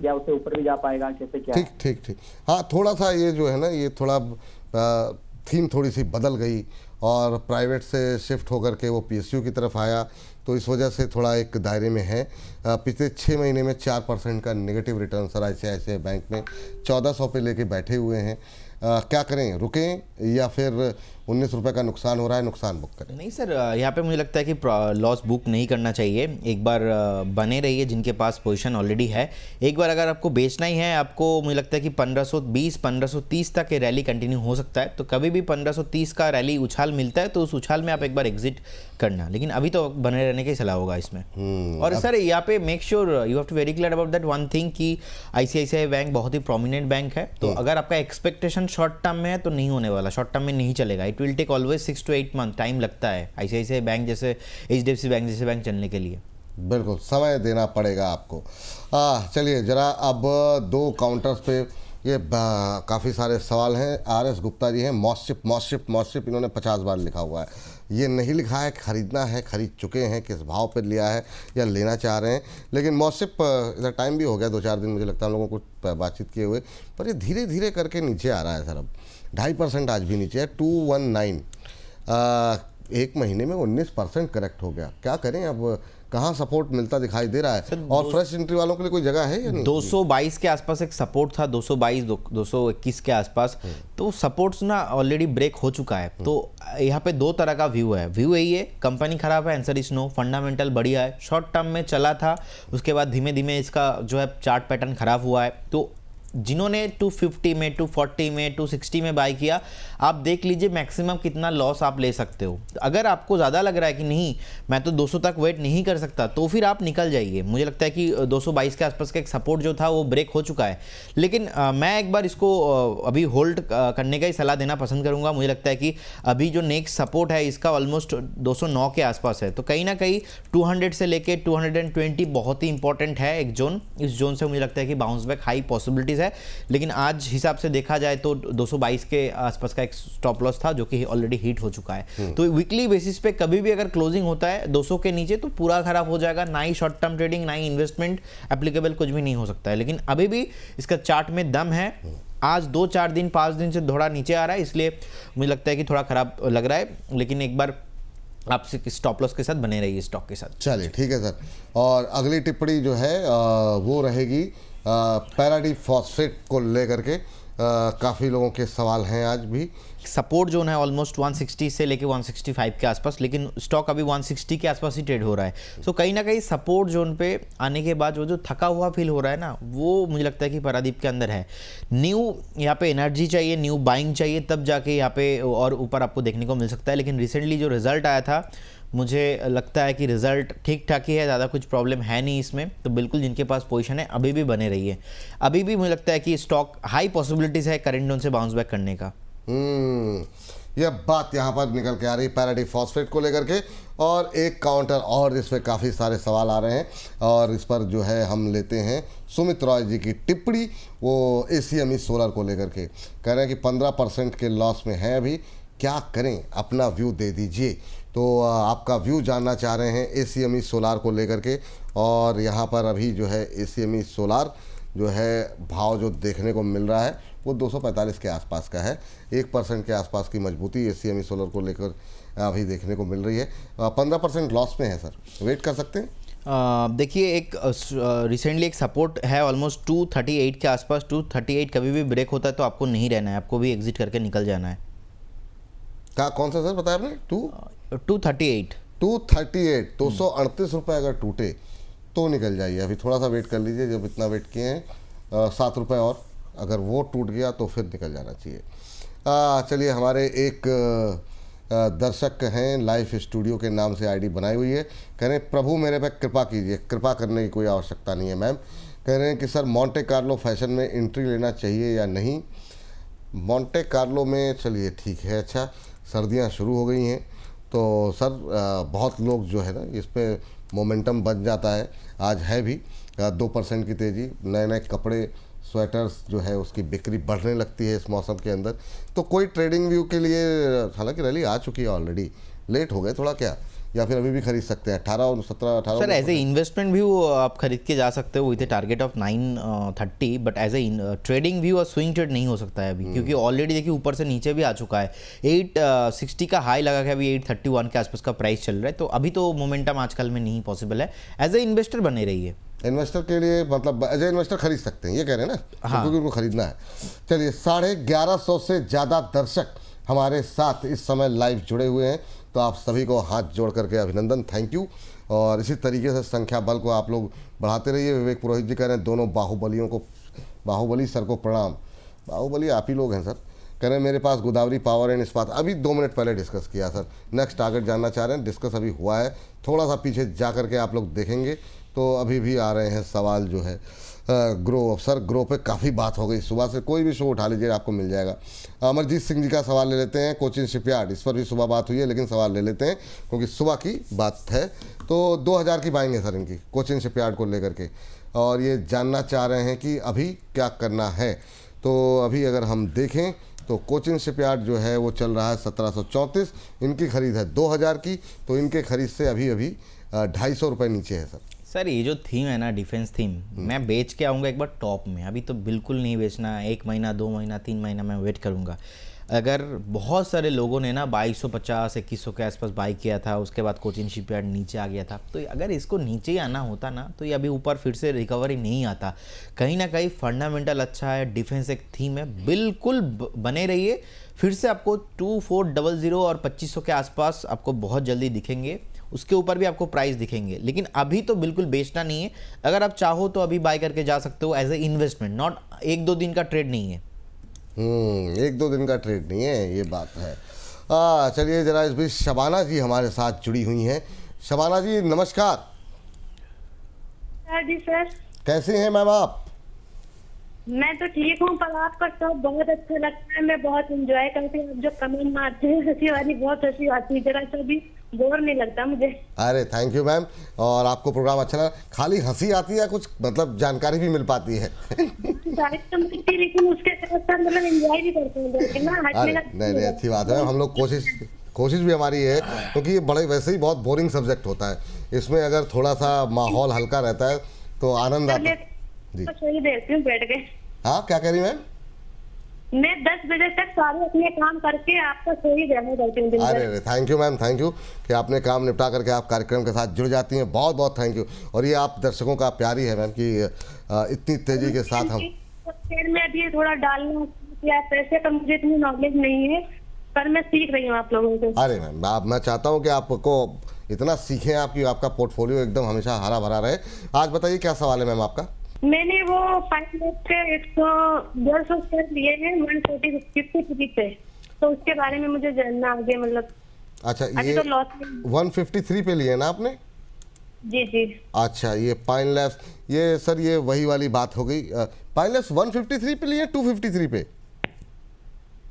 या उससे ऊपर भी जा पाएगा, कैसे क्या?
ठीक। हाँ, थोड़ा सा ये जो है ना, ये थोड़ा थीम थोड़ी सी बदल गई और प्राइवेट से शिफ्ट होकर के वो PSU की तरफ आया, तो इस वजह से थोड़ा एक दायरे में है। पिछले 6 महीने में 4% का negative return sir ICICI bank में 1400 पे लेके बैठे हुए हैं। क्या करें, रुकें या फिर 19 रुपये का नुकसान हो रहा है, नुकसान बुक करें?
नहीं सर, यहाँ पे मुझे लगता है कि लॉस बुक नहीं करना चाहिए। एक बार बने रहिए जिनके पास पोजीशन ऑलरेडी है। एक बार अगर आपको बेचना ही है, आपको मुझे लगता है कि 1520 1530 तक ये रैली कंटिन्यू हो सकता है। तो कभी भी 1530 का रैली उछाल मिलता है तो उस उछाल में आप एक बार एग्जिट करना, लेकिन अभी तो बने रहने की सलाह होगा इसमें। और सर यहाँ पे make sure you have to very clear about that one thing कि ICICI बैंक बहुत ही प्रोमिनेंट बैंक है। तो अगर आपका एक्सपेक्टेशन शॉर्ट टर्म में है तो नहीं होने वाला, शॉर्ट टर्म में नहीं चलेगा। It will take always 6 to 8 month time लगता है ICICI बैंक जैसे, HDFC बैंक जैसे बैंक चलने के लिए।
बिल्कुल समय देना पड़ेगा आपको। चलिए जरा अब 2 काउंटर्स पे ये काफ़ी सारे सवाल हैं। RS गुप्ता जी हैं, मॉस्शिप इन्होंने 50 बार लिखा हुआ है। ये नहीं लिखा है खरीदना है, खरीद चुके हैं, किस भाव पर लिया है या लेना चाह रहे हैं। लेकिन मौसिफ इधर टाइम भी हो गया 2-4 दिन मुझे लगता है हम लोगों को बातचीत किए हुए, पर ये धीरे धीरे करके नीचे आ रहा है सर। अब 2.5% आज भी नीचे है, 219। एक महीने में 19% करेक्ट हो गया। क्या करें अब, कहाँ सपोर्ट मिलता दिखाई दे रहा है? और फ्रेश एंट्री वालों के लिए कोई जगह है या नहीं?
222 के आसपास एक सपोर्ट था, 221 के आसपास, तो सपोर्ट्स ना ऑलरेडी ब्रेक हो चुका है। तो यहाँ पे दो तरह का व्यू है। व्यू यही है कंपनी खराब है, आंसर इज नो। फंडामेंटल बढ़िया है, शॉर्ट टर्म में चला था, उसके बाद धीमे धीमे इसका जो है चार्ट पैटर्न खराब हुआ है। तो जिन्होंने 250 में, 240 में, 260 में बाय किया, आप देख लीजिए मैक्सिमम कितना लॉस आप ले सकते हो। अगर आपको ज़्यादा लग रहा है कि नहीं मैं तो 200 तक वेट नहीं कर सकता, तो फिर आप निकल जाइए। मुझे लगता है कि 222 के आसपास का एक सपोर्ट जो था वो ब्रेक हो चुका है। लेकिन मैं एक बार इसको अभी होल्ड करने का ही सलाह देना पसंद करूंगा। मुझे लगता है कि अभी जो नेक्स्ट सपोर्ट है इसका ऑलमोस्ट 209 के आसपास है। तो कहीं ना कहीं 200 से लेके 220 बहुत ही इंपॉर्टेंट है एक जोन। इस जोन से मुझे लगता है कि बाउंस बैक हाई पॉसिबिलिटीज़ है। लेकिन आज हिसाब से देखा जाए तो 222 के आसपास का एक स्टॉप लॉस था जो कि ऑलरेडी हिट हो चुका है। तो वीकली बेसिस पे कभी भी अगर क्लोजिंग होता है 200 के नीचे तो पूरा खराब हो जाएगा। ना ही शॉर्ट टर्म ट्रेडिंग, ना ही इन्वेस्टमेंट एप्लीकेबल, कुछ भी नहीं हो सकता है। लेकिन अभी भी इसका चार्ट में दम है। आज 2-4 दिन 5 दिन से थोड़ा नीचे आ रहा है, इसलिए मुझे लगता है कि थोड़ा खराब लग रहा है। लेकिन एक बार आप स्टॉप लॉस के साथ बने रहिए स्टॉक के साथ।
चलिए ठीक है सर। और अगली टिप्पणी जो है वो रहेगी पैराडी फॉस्फेट को लेकर के। काफ़ी लोगों के सवाल हैं आज भी।
सपोर्ट जोन है ऑलमोस्ट 160 से लेके 165 के आसपास, लेकिन स्टॉक अभी 160 के आसपास ही ट्रेड हो रहा है। सो कहीं ना कहीं सपोर्ट जोन पे आने के बाद जो थका हुआ फील हो रहा है ना, वो मुझे लगता है कि पारादीप के अंदर है। न्यू यहाँ पे एनर्जी चाहिए, न्यू बाइंग चाहिए, तब जाके यहाँ पे और ऊपर आपको देखने को मिल सकता है। लेकिन रिसेंटली जो रिजल्ट आया था, मुझे लगता है कि रिजल्ट ठीक ठाक ही है, ज़्यादा कुछ प्रॉब्लम है नहीं इसमें। तो बिल्कुल जिनके पास पोजीशन है अभी भी बने रहिए। अभी भी मुझे लगता है कि स्टॉक हाई पॉसिबिलिटीज़ है करंट जोन से बाउंस बैक करने का।
यह बात यहाँ पर निकल के आ रही पैराडी फॉस्फेट को लेकर के। और एक काउंटर और जिसमें काफ़ी सारे सवाल आ रहे हैं और इस पर जो है हम लेते हैं सुमित रॉय जी की टिप्पणी। वो ACME सोलर को लेकर के कह रहे हैं कि 15% के लॉस में है अभी, क्या करें, अपना व्यू दे दीजिए। तो आपका व्यू जानना चाह रहे हैं ACME सोलार को लेकर के। और यहाँ पर अभी जो है ACME सोलार जो है भाव जो देखने को मिल रहा है वो 245 के आसपास का है। 1% के आसपास की मजबूती ACME सोलर को लेकर अभी देखने को मिल रही है। 15% लॉस में है सर, वेट कर सकते हैं।
देखिए एक रिसेंटली एक सपोर्ट है ऑलमोस्ट 238 के आसपास। 238 कभी भी ब्रेक होता है तो आपको नहीं रहना है, आपको भी एग्जिट करके निकल जाना है।
क्या कौन सा सर बताया आपने?
238
238 रुपये अगर टूटे तो निकल जाइए। अभी थोड़ा सा वेट कर लीजिए, जब इतना वेट किए हैं 7 रुपये और अगर वो टूट गया तो फिर निकल जाना चाहिए। चलिए, हमारे एक दर्शक हैं, लाइफ स्टूडियो के नाम से आईडी बनाई हुई है। कह रहे हैं प्रभु मेरे पे कृपा कीजिए। कृपा करने की कोई आवश्यकता नहीं है मैम। कह रहे हैं कि सर मोंटे कार्लो फैशन में एंट्री लेना चाहिए या नहीं। मोंटे कार्लो में चलिए ठीक है। अच्छा, सर्दियां शुरू हो गई हैं तो सर बहुत लोग जो है ना इस पे मोमेंटम बन जाता है। आज है भी 2% की तेज़ी। नए नए कपड़े, स्वेटर्स जो है उसकी बिक्री बढ़ने लगती है इस मौसम के अंदर। तो कोई ट्रेडिंग व्यू के लिए, हालांकि रैली आ चुकी है ऑलरेडी, लेट हो गए थोड़ा क्या, या फिर अभी भी खरीद सकते हैं 18 और 17 18?
Sir as a investment view आप खरीद के जा सकते हो with a target of 930, but as a trading view और स्विंग ट्रेड नहीं हो सकता है अभी, क्योंकि ऑलरेडी देखिए ऊपर से नीचे भी आ चुका है। 860 का हाई लगा के अभी 831 के आसपास का प्राइस चल रहा है। तो अभी तो मोमेंटम आजकल में नहीं पॉसिबल है। एज ए इन्वेस्टर बने रहिए।
इन्वेस्टर के लिए मतलब एज ए इन्वेस्टर खरीद सकते हैं, ये कह रहे हैं ना?
हाँ।
क्योंकि उनको खरीदना है। चलिए, 1150 से ज़्यादा दर्शक हमारे साथ इस समय लाइव जुड़े हुए हैं, तो आप सभी को हाथ जोड़ करके अभिनंदन, थैंक यू। और इसी तरीके से संख्या बल को आप लोग बढ़ाते रहिए। विवेक पुरोहित जी कह रहे हैं दोनों बाहुबली सर को प्रणाम। बाहुबली आप ही लोग हैं सर। कह रहे हैं मेरे पास गोदावरी पावर एंड इस्पात, अभी 2 मिनट पहले डिस्कस किया सर। नेक्स्ट टारगेट जानना चाह रहे हैं, डिस्कस अभी हुआ है। थोड़ा सा पीछे जा करके आप लोग देखेंगे तो अभी भी आ रहे हैं सवाल जो है ग्रो। सर ग्रो पे काफ़ी बात हो गई सुबह से, कोई भी शो उठा लीजिए आपको मिल जाएगा। अमरजीत सिंह जी का सवाल ले लेते हैं, कोचिन शिपयार्ड, इस पर भी सुबह बात हुई है लेकिन सवाल ले लेते हैं क्योंकि सुबह की बात है। तो 2000 की बाएंगे सर इनकी, कोचिन शिपयार्ड को लेकर के, और ये जानना चाह रहे हैं कि अभी क्या करना है। तो अभी अगर हम देखें तो कोचिन शिपयार्ड जो है वो चल रहा है 1734, इनकी खरीद है 2000 की, तो इनके खरीद से अभी 250 रुपये नीचे है सर।
सर ये जो थीम है ना, डिफेंस थीम, मैं बेच के आऊँगा एक बार टॉप में, अभी तो बिल्कुल नहीं बेचना, 1 महीना 2 महीना 3 महीना मैं वेट करूँगा। अगर बहुत सारे लोगों ने ना 2250-2100 के आसपास बाई किया था, उसके बाद कोचिन शिपयार्ड नीचे आ गया था, तो अगर इसको नीचे ही आना होता ना तो ये अभी ऊपर फिर से रिकवरी नहीं आता। कहीं ना कहीं फंडामेंटल अच्छा है, डिफेंस एक थीम है, बिल्कुल बने रहिए। फिर से आपको 2400 और 2500 के आसपास आपको बहुत जल्दी दिखेंगे, उसके ऊपर भी आपको प्राइस दिखेंगे, लेकिन अभी तो बिल्कुल बेचना नहीं है। अगर आप चाहो तो अभी बाय करके जा सकते हो एज ए इन्वेस्टमेंट, नॉट 1-2 दिन का ट्रेड नहीं है।
1-2 दिन का ट्रेड नहीं है, ये बात है। चलिए जरा इस बीच शबाना जी हमारे साथ जुड़ी हुई हैं। शबाना जी नमस्कार।
जी सर,
कैसे हैं मैम आप?
मैं तो ठीक हूँ, पर आपका शो बहुत अच्छा लगता है, मैं बहुत एंजॉय करती हूँ। जो कमेंट मारते हैं हंसी वाली, बहुत हंसी आती है, जरा सा भी बोर नहीं लगता मुझे।
अरे थैंक यू मैम, और आपको प्रोग्राम अच्छा लगा? खाली हंसी आती है या कुछ मतलब जानकारी भी मिल पाती है?
लेकिन उसके साथ साथ मतलब एंजॉय भी करते हैं ना,
अरे नहीं अच्छी बात है, हम लोग कोशिश भी हमारी है, क्योंकि ये बड़े वैसे ही बहुत बोरिंग सब्जेक्ट होता है, इसमें अगर थोड़ा सा माहौल हल्का रहता है तो आनंद आता है जी।
सही देती हूँ बैठ के।
हाँ क्या कह रही मैम?
मैं 10 बजे तक सारे अपने काम करके आपका सही रहने देती हूँ दिन भर।
अरे thank you ma'am, thank you कि आपने काम निपटा करके आप कार्यक्रम के साथ जुड़ जाती हैं, बहुत बहुत थैंक यू। और ये आप दर्शकों का प्यार ही है मैम कि इतनी तेजी के साथ हम
शेयर में अभी थोड़ा डालना या पैसे का मुझे इतनी नॉलेज नहीं है, पर मैं सीख रही हूँ आप लोगों से।
अरे मैम मैं चाहता हूँ कि आपको इतना सीखें आप कि आपका पोर्टफोलियो एकदम हमेशा हरा भरा रहे। आज बताइए क्या सवाल है मैम आपका?
मैंने वो 5 लाख के 150 शेयर लिए हैं 143 पे, तो उसके बारे में मुझे जानना आगे, मतलब
अच्छा
अभी
ये
तो लॉस में।
153 पे लिए ना आपने?
जी जी।
अच्छा ये पाइन लैब्स, ये सर ये वही वाली बात हो गई। पाइन लैब्स 153 पे लिए 253 पे?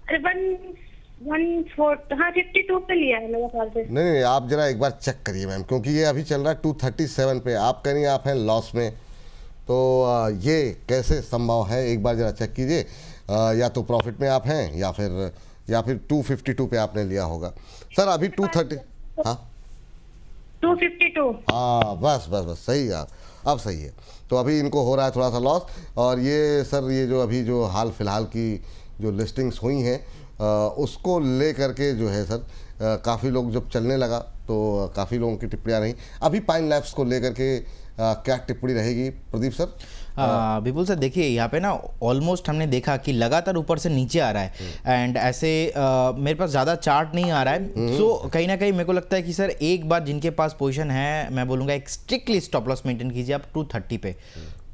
अरे 52 पे लिया है मेरे ख्याल से।
नहीं आप जरा एक बार चेक करिए मैम, क्योंकि ये अभी चल रहा है 237 पे, आप कह रही हैं आप हैं लॉस में, तो ये कैसे संभव है? एक बार जरा चेक कीजिए, या तो प्रॉफिट में आप हैं या फिर 252 पे आपने लिया होगा। सर अभी 230, हाँ
252।
हाँ बस सही है, अब सही है। तो अभी इनको हो रहा है थोड़ा सा लॉस, और ये सर ये जो अभी जो हाल फिलहाल की जो लिस्टिंग्स हुई हैं उसको ले करके जो है सर काफ़ी लोग जब चलने लगा तो काफ़ी लोगों की टिप्पणियाँ रहीं। अभी पाइन लैब्स को लेकर के क्या टिप्पणी रहेगी प्रदीप सर?
विपुल सर देखिए, यहाँ पे ना ऑलमोस्ट हमने देखा कि लगातार ऊपर से नीचे आ रहा है, एंड ऐसे मेरे पास ज़्यादा चार्ट नहीं आ रहा है, सो कहीं ना कहीं मेरे को लगता है कि सर एक बार जिनके पास पोजीशन है, मैं बोलूँगा एक स्ट्रिक्टली स्टॉप लॉस मेंटेन कीजिए आप 230 पे।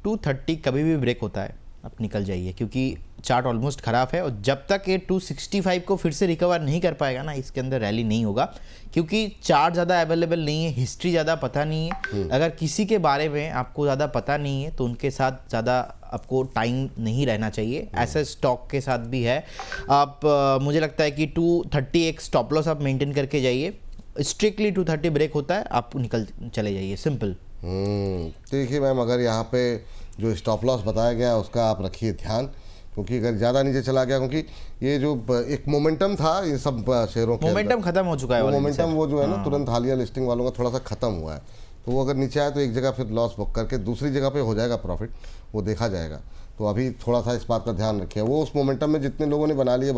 230 कभी भी ब्रेक होता है आप निकल जाइए, क्योंकि चार्ट ऑलमोस्ट ख़राब है, और जब तक ये 265 को फिर से रिकवर नहीं कर पाएगा ना, इसके अंदर रैली नहीं होगा, क्योंकि चार्ट ज़्यादा अवेलेबल नहीं है, हिस्ट्री ज़्यादा पता नहीं है। अगर किसी के बारे में आपको ज़्यादा पता नहीं है तो उनके साथ ज़्यादा आपको टाइम नहीं रहना चाहिए। ऐसे स्टॉक के साथ भी है। आप मुझे लगता है कि 230 एक स्टॉप लॉस आप मेंटेन करके जाइए, स्ट्रिक्टली 230 ब्रेक होता है आप निकल चले जाइए, सिंपल।
देखिए मैम, अगर यहाँ पे जो स्टॉप लॉस बताया गया उसका आप रखिए ध्यान, क्योंकि अगर ज़्यादा नीचे चला गया, क्योंकि ये जो एक मोमेंटम था ये सब शेयरों के
मोमेंटम खत्म हो चुका है,
मोमेंटम वो जो है ना तुरंत हालिया लिस्टिंग वालों का थोड़ा सा खत्म हुआ है, तो वो अगर नीचे आए तो एक जगह फिर लॉस बुक करके दूसरी जगह पे हो जाएगा प्रॉफिट, वो देखा जाएगा। तो अभी थोड़ा सा इस बात का ध्यान रखिए, वो उस मोमेंटम में जितने लोगों ने बना लिए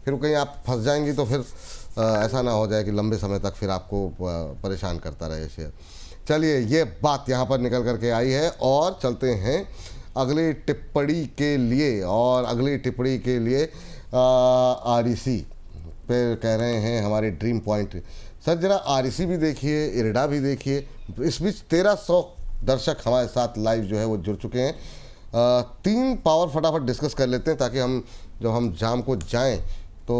फिर कहीं आप फंस जाएंगी तो फिर ऐसा ना हो जाए कि लंबे समय तक फिर आपको परेशान करता रहे शेयर। चलिए ये बात यहाँ पर निकल करके आई है, और चलते हैं अगली टिप्पणी के लिए। और अगली टिप्पणी के लिए आरईसी पे कह रहे हैं हमारे ड्रीम पॉइंट। सर जरा आरईसी भी देखिए, इरडा भी देखिए। इस बीच 1300 दर्शक हमारे साथ लाइव जो है वो जुड़ चुके हैं। 3 पावर फटाफट डिस्कस कर लेते हैं, ताकि हम जब हम जाम को जाएं तो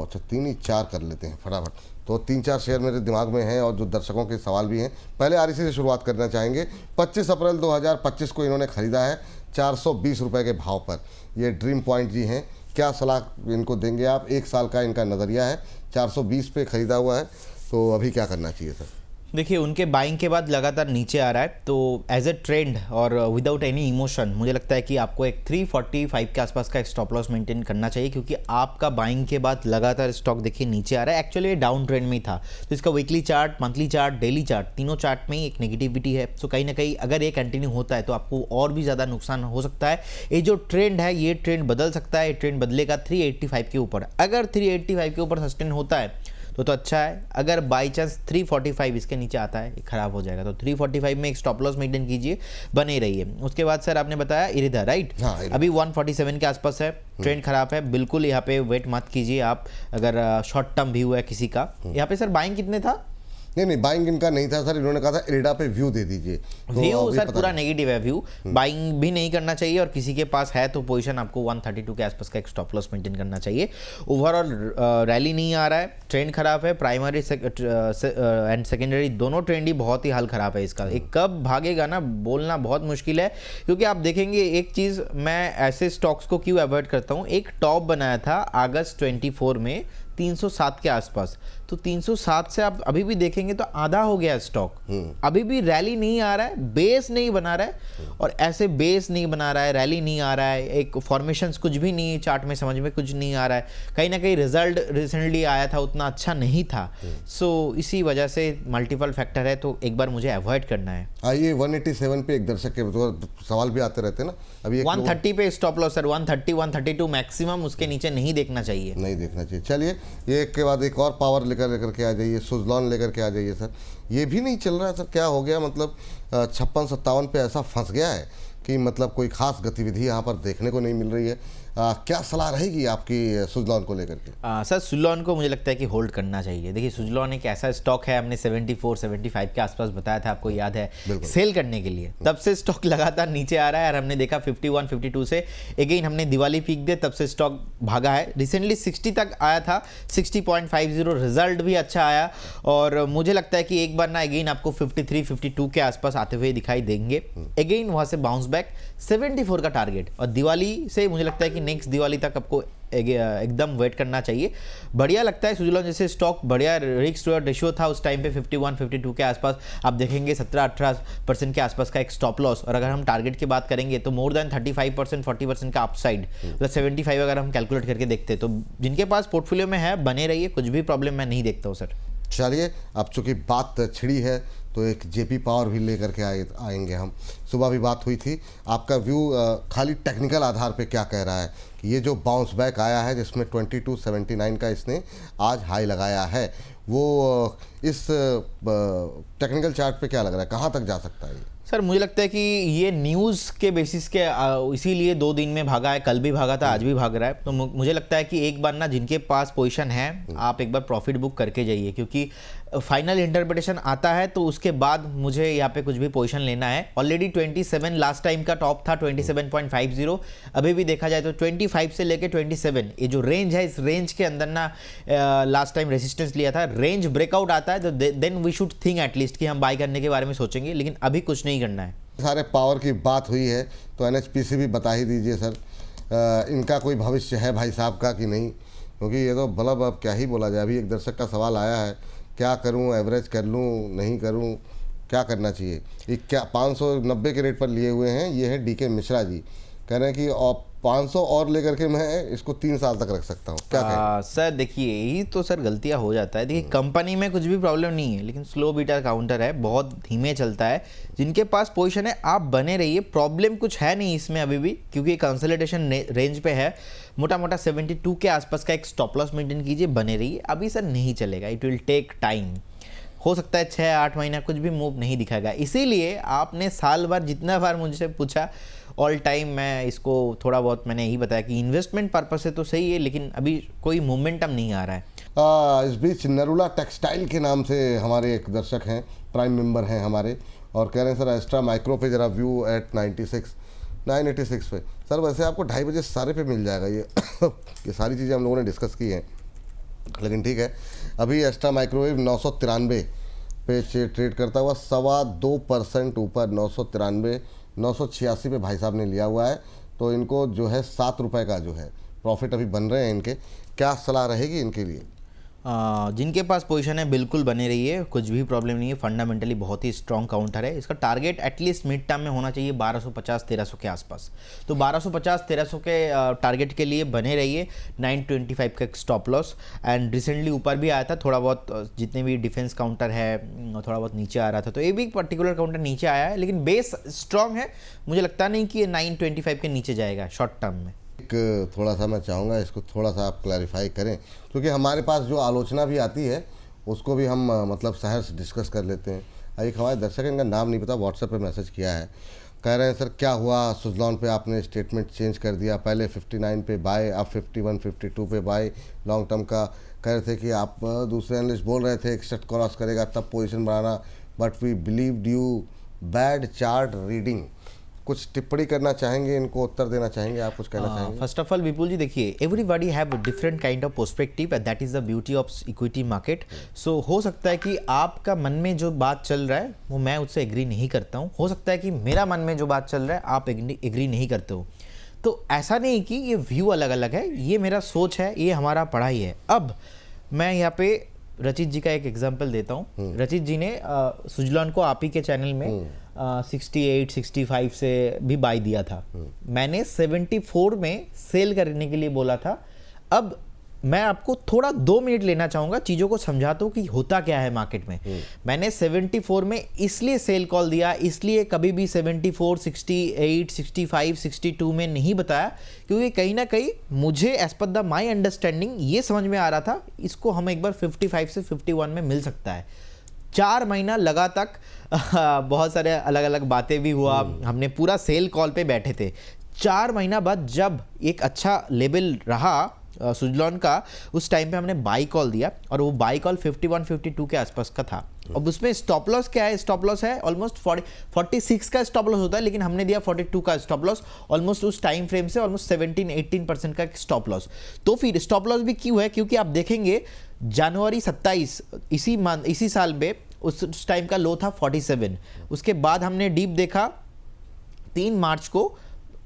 अच्छा 3 ही 4 कर लेते हैं फटाफट। तो 3-4 शेयर मेरे दिमाग में हैं और जो दर्शकों के सवाल भी हैं। पहले आरईसी से शुरुआत करना चाहेंगे। 25 अप्रैल 2025 को इन्होंने ख़रीदा है 420 रुपये के भाव पर। ये ड्रीम पॉइंट जी हैं, क्या सलाह इनको देंगे आप? 1 साल का इनका नज़रिया है, 420 पे ख़रीदा हुआ है, तो अभी क्या करना चाहिए सर?
देखिए उनके बाइंग के बाद लगातार नीचे आ रहा है, तो एज ए ट्रेंड और विदाउट एनी इमोशन मुझे लगता है कि आपको एक 345 के आसपास का एक स्टॉप लॉस मेंटेन करना चाहिए, क्योंकि आपका बाइंग के बाद लगातार स्टॉक देखिए नीचे आ रहा है। एक्चुअली ये डाउन ट्रेंड में ही था, तो इसका weekly chart, monthly chart, daily chart, तीनों चार्ट में ही एक नेगेटिविटी है। तो कहीं ना कहीं अगर ये कंटिन्यू होता है तो आपको और भी ज़्यादा नुकसान हो सकता है। ये जो ट्रेंड है ये ट्रेंड बदल सकता है, ये ट्रेंड बदलेगा 385 के ऊपर। अगर 385 के ऊपर सस्टेन होता है तो अच्छा है, अगर बाई चांस 345 इसके नीचे आता है, खराब हो जाएगा। तो 345 में एक स्टॉप लॉस मेंटेन कीजिए, बने रहिए। उसके बाद सर आपने बताया इरिदा, राइट?
हाँ,
अभी 147 के आसपास है, ट्रेंड खराब है, बिल्कुल यहाँ पे वेट मत कीजिए आप। अगर शॉर्ट टर्म व्यू है किसी का, यहाँ पे सर बाइंग कितने था?
नहीं बाइंग इनका नहीं था सर, इन्होंने कहा था इरिडा पे व्यू दे दीजिए। तो
व्यू
अभी
सर
पता
पूरा
नहीं।
नेगेटिव है व्यू, बाइंग भी नहीं करना चाहिए, और किसी के पास है तो पोजीशन आपको 132 के आसपास का एक स्टॉप लॉस मेंटेन करना चाहिए। ओवरऑल रैली नहीं आ रहा है, ट्रेंड खराब है, प्राइमरी एंड सेकेंडरी दोनों ट्रेंड ही बहुत ही हाल खराब है इसका। एक कब भागेगा ना, बोलना बहुत मुश्किल है, क्योंकि आप देखेंगे एक चीज़, मैं ऐसे स्टॉक्स को क्यों अवॉइड करता हूँ। एक टॉप बनाया था अगस्त 24 में 307 के आसपास, तो 307 से आप अभी भी देखेंगे तो आधा हो गया स्टॉक। अभी भी रैली नहीं आ रहा है, बेस नहीं बना रहा है, और ऐसे बेस नहीं बना रहा है, रैली नहीं आ रहा है, एक फॉर्मेशंस कुछ भी नहीं, चार्ट में समझ में कुछ नहीं आ रहा है। कहीं ना कहीं रिजल्ट रिसेंटली आया था, उतना अच्छा नहीं था। सो इसी वजह से मल्टीपल फैक्टर है, तो एक बार मुझे अवॉइड करना है।
आइए 187 पे एक दर्शक के तो सवाल भी आते रहते हैं ना, अभी
130 पे स्टॉप लॉस सर, 130 132 मैक्सिमम, उसके नीचे नहीं देखना चाहिए।
नहीं देखना चाहिए। चलिए ये एक के बाद एक और पावर लेकर के आ जाइए, सुजलॉन लेकर के आ जाइए सर। ये भी नहीं चल रहा है सर, क्या हो गया? मतलब 56-57 पे ऐसा फंस गया है कि मतलब कोई खास गतिविधि यहाँ पर देखने को नहीं मिल रही है। क्या सलाह रहेगी आपकी सुजलॉन को लेकर के?
सर सुजलॉन को मुझे लगता है कि होल्ड करना चाहिए। देखिए सुजलॉन एक ऐसा स्टॉक है, हमने 74-75 के आसपास बताया था, आपको याद है, सेल करने के लिए। तब से स्टॉक लगातार नीचे आ रहा है, और हमने देखा 51-52 से अगेन हमने दिवाली पीक दे, तब से स्टॉक भागा है। रिसेंटली 60 तक आया था, 60.50, रिजल्ट भी अच्छा आया, और मुझे लगता है कि एक बार ना अगेन आपको 53-52 के आसपास आते हुए दिखाई देंगे। अगेन वहाँ से बाउंस बैक, 74 का टारगेट, और दिवाली से मुझे लगता है कि नेक्स्ट दिवाली तक आपको एकदम वेट करना चाहिए। बढ़िया लगता है सुजलॉन जैसे स्टॉक, बढ़िया रिस्क टू रेशियो था उस टाइम पे 51-52 के आसपास। आप देखेंगे 17-18% के आसपास का एक स्टॉप लॉस, और अगर हम टारगेट की बात करेंगे तो मोर देन 35% 40% का अपसाइड, मतलब 75 अगर हम कैलकुलेट करके देखते हैं। तो जिनके पास पोर्टफोलियो में है बने रहिए, कुछ भी प्रॉब्लम मैं नहीं देखता हूँ सर।
चलिए अब चूंकि बात छिड़ी है तो एक जेपी पावर भी लेकर के आएंगे हम। सुबह भी बात हुई थी, आपका व्यू खाली टेक्निकल आधार पे क्या कह रहा है कि ये जो बाउंस बैक आया है जिसमें 2279 का इसने आज हाई लगाया है, वो इस टेक्निकल चार्ट पे क्या लग रहा है, कहाँ तक जा सकता है ये?
सर मुझे लगता है कि ये न्यूज़ के बेसिस के इसीलिए 2 दिन में भागा है, कल भी भागा था, आज भी भाग रहा है। तो मुझे लगता है कि एक बार ना जिनके पास पोजीशन है आप एक बार प्रॉफिट बुक करके जाइए, क्योंकि फाइनल इंटरप्रिटेशन आता है तो उसके बाद मुझे यहाँ पे कुछ भी पोजीशन लेना है। ऑलरेडी 27 लास्ट टाइम का टॉप था, 27.50। अभी भी देखा जाए तो 25 से लेके 27 ये जो रेंज है, इस रेंज के अंदर ना लास्ट टाइम रेजिस्टेंस लिया था। रेंज ब्रेकआउट आता है तो then we should think at least कि हम बाय करने के बारे में सोचेंगे, लेकिन अभी कुछ नहीं करना है।
सारे पावर की बात हुई है तो एनएचपीसी भी बता ही दीजिए सर, इनका कोई भविष्य है भाई साहब का कि नहीं? क्योंकि ये तो मतलब अब क्या ही बोला जाए। अभी एक दर्शक का सवाल आया है, क्या करूं, एवरेज कर लूं, नहीं करूं, क्या करना चाहिए? ये क्या 590 के रेट पर लिए हुए हैं, ये है डीके मिश्रा जी, कह रहे हैं कि 500 और लेकर के मैं इसको 3 साल तक रख सकता हूँ, क्या कहें?
सर देखिए यही तो सर गलतियाँ हो जाता है। देखिए कंपनी में कुछ भी प्रॉब्लम नहीं है, लेकिन स्लो बीटा काउंटर है, बहुत धीमे चलता है। जिनके पास पोजीशन है आप बने रहिए, प्रॉब्लम कुछ है नहीं इसमें अभी भी, क्योंकि कंसोलिडेशन रेंज पे है। मोटा मोटा 72 के आसपास का एक स्टॉप लॉस मेंटेन कीजिए, बने रहिए। अभी सर नहीं चलेगा, इट विल टेक टाइम, हो सकता है 6-8 महीना कुछ भी मूव नहीं दिखाएगा। इसीलिए आपने साल भर जितना बार मुझसे पूछा, ऑल टाइम मैं इसको थोड़ा बहुत मैंने यही बताया कि इन्वेस्टमेंट पर्पस से तो सही है, लेकिन अभी कोई मोमेंटम नहीं आ रहा है।
इस बीच नरुला टेक्सटाइल के नाम से हमारे एक दर्शक हैं, प्राइम मेंबर हैं हमारे, और कह रहे हैं सर एक्स्ट्रा माइक्रो पे जरा व्यू एट 986 पे। सर वैसे आपको 2:30 बजे सारे पे मिल जाएगा ये सारी चीज़ें हम लोगों ने डिस्कस की हैं, लेकिन ठीक है। अभी एक्स्ट्रा माइक्रोवेव 993 पे ट्रेड करता हुआ 2.25% ऊपर 986 पे भाई साहब ने लिया हुआ है। तो इनको जो है 7 रुपये का जो है प्रॉफिट अभी बन रहे हैं इनके, क्या सलाह रहेगी इनके लिए?
जिनके पास पोजीशन है बिल्कुल बने रहिए, कुछ भी प्रॉब्लम नहीं है, फंडामेंटली बहुत ही स्ट्रॉन्ग काउंटर है। इसका टारगेट एटलीस्ट मिड टर्म में होना चाहिए 1250-1300 के आसपास। तो 1250-1300 के टारगेट के लिए बने रहिए। 925 का स्टॉप लॉस, एंड रिसेंटली ऊपर भी आया था थोड़ा बहुत, जितने भी डिफेंस काउंटर है थोड़ा बहुत नीचे आ रहा था, तो ये भी पर्टिकुलर काउंटर नीचे आया है, लेकिन बेस स्ट्रॉन्ग है। मुझे लगता नहीं कि ये 925 के नीचे जाएगा शॉर्ट टर्म में।
एक थोड़ा सा मैं चाहूँगा इसको थोड़ा सा आप क्लैरिफाई करें, क्योंकि हमारे पास जो आलोचना भी आती है उसको भी हम मतलब सहर्ष डिस्कस कर लेते हैं। एक हमारे दर्शक, इनका नाम नहीं पता, व्हाट्सएप पे मैसेज किया है, कह रहे हैं सर क्या हुआ सुजलॉन पे आपने स्टेटमेंट चेंज कर दिया, पहले 59 पे बाय, अब 51-52 पे बाय लॉन्ग टर्म का। कह रहे थे कि आप दूसरे एनालिस्ट बोल रहे थे 61 क्रॉस करेगा तब पोजीशन बढ़ाना, but we believed you, bad chart reading. कुछ टिप्पणी करना चाहेंगे, इनको उत्तर देना चाहेंगे, आप कुछ कहना चाहेंगे?
First of all Vipul ji, देखिए everybody have different kind of perspective and that is the beauty of equity market. So हो सकता है कि आपका मन में जो बात चल रहा है वो मैं उससे एग्री नहीं करता हूँ, हो सकता है कि मेरा मन में जो बात चल रहा है आप एग्री नहीं करते हो। तो ऐसा नहीं कि ये व्यू अलग अलग है, ये मेरा सोच है, ये हमारा पढ़ाई है। अब मैं यहाँ पे रचित जी का एक एग्जाम्पल देता हूँ। रचित जी ने सुजलॉन को आप ही के चैनल में 68-65 से भी बाई दिया था। मैंने 74 में सेल करने के लिए बोला था। अब मैं आपको थोड़ा 2 मिनट लेना चाहूँगा, चीज़ों को समझाता हूँ कि होता क्या है मार्केट में। मैंने 74 में इसलिए सेल कॉल दिया, इसलिए कभी भी 74, 68, 65, 62 में नहीं बताया, क्योंकि कहीं ना कहीं मुझे as per the my understanding ये समझ में आ रहा था इसको हम एक बार 55 से 51 में मिल सकता है। 4 महीना लगा तक बहुत सारे अलग अलग बातें भी हुआ, हमने पूरा सेल कॉल पे बैठे थे। 4 महीना बाद जब एक अच्छा लेवल रहा सुजलॉन का, उस टाइम पे हमने बाई कॉल दिया और वो बाई कॉल 51-52 के आसपास का था। अब उसमें स्टॉप लॉस क्या है? स्टॉप लॉस है ऑलमोस्ट 46 का स्टॉप लॉस होता है, लेकिन हमने दिया 42 का स्टॉप लॉस, ऑलमोस्ट उस टाइम फ्रेम से ऑलमोस्ट 17-18% का स्टॉप लॉस। तो फिर स्टॉप लॉस भी क्यों है? क्योंकि आप देखेंगे जनवरी 27 इसी साल में उस टाइम का लो था 47। उसके बाद हमने डीप देखा 3 मार्च को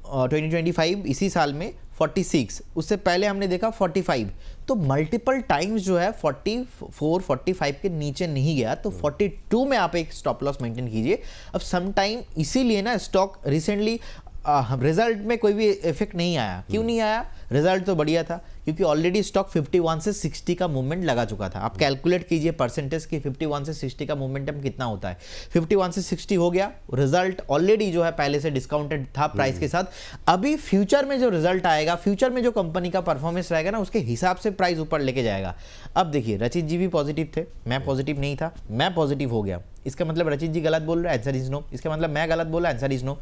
2025 इसी साल में 46, उससे पहले हमने देखा 45। तो मल्टीपल टाइम्स जो है 44-45 के नीचे नहीं गया, तो 42 में आप एक स्टॉप लॉस मेंटेन कीजिए। अब सम टाइम इसीलिए ना स्टॉक रिसेंटली रिजल्ट में कोई भी इफेक्ट नहीं आया। क्यों नहीं आया? रिजल्ट तो बढ़िया था, क्योंकि ऑलरेडी स्टॉक 51 से 60 का मूवमेंट लगा चुका था। आप कैलकुलेट कीजिए परसेंटेज की 51 से 60 का मोमेंटम कितना होता है। 51 से 60 हो गया, रिजल्ट ऑलरेडी जो है पहले से डिस्काउंटेड था प्राइस के साथ। अभी फ्यूचर में जो रिजल्ट आएगा, फ्यूचर में जो कंपनी का परफॉर्मेंस रहेगा ना, उसके हिसाब से प्राइस ऊपर लेके जाएगा। अब देखिए रचित जी भी पॉजिटिव थे, मैं पॉजिटिव नहीं था, मैं पॉजिटिव हो गया। इसका मतलब रचित जी गलत बोल रहे हैं, आंसर इज नो। इसका मतलब मैं गलत बोला, आंसर इज नो।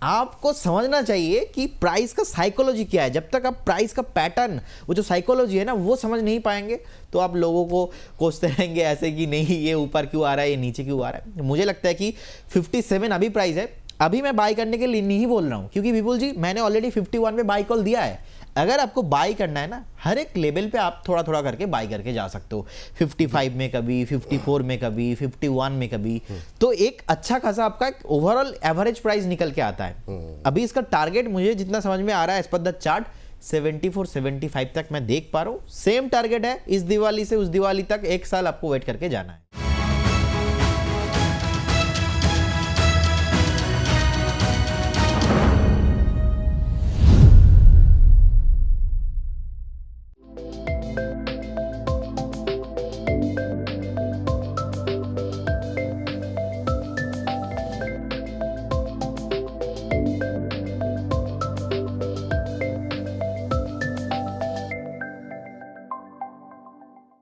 आपको समझना चाहिए कि प्राइस का साइकोलॉजी क्या है। जब तक आप प्राइस का पैटर्न, वो जो साइकोलॉजी है ना, वो समझ नहीं पाएंगे तो आप लोगों को कोसते रहेंगे ऐसे कि नहीं ये ऊपर क्यों आ रहा है, ये नीचे क्यों आ रहा है। मुझे लगता है कि 57 अभी प्राइस है, अभी मैं बाई करने के लिए नहीं बोल रहा हूँ, क्योंकि विपुल जी मैंने ऑलरेडी 51 में बाई कॉल दिया है। अगर आपको बाई करना है ना, हर एक लेवल पे आप थोड़ा थोड़ा करके बाई करके जा सकते हो। 55 में कभी, 54 में कभी, 51 में कभी, तो एक अच्छा खासा आपका एक ओवरऑल एवरेज प्राइस निकल के आता है। अभी इसका टारगेट मुझे जितना समझ में आ रहा है एज पर द चार्ट 74-75 तक मैं देख पा रहा हूँ। सेम टारगेट है इस दिवाली से उस दिवाली तक, 1 साल आपको वेट करके जाना है।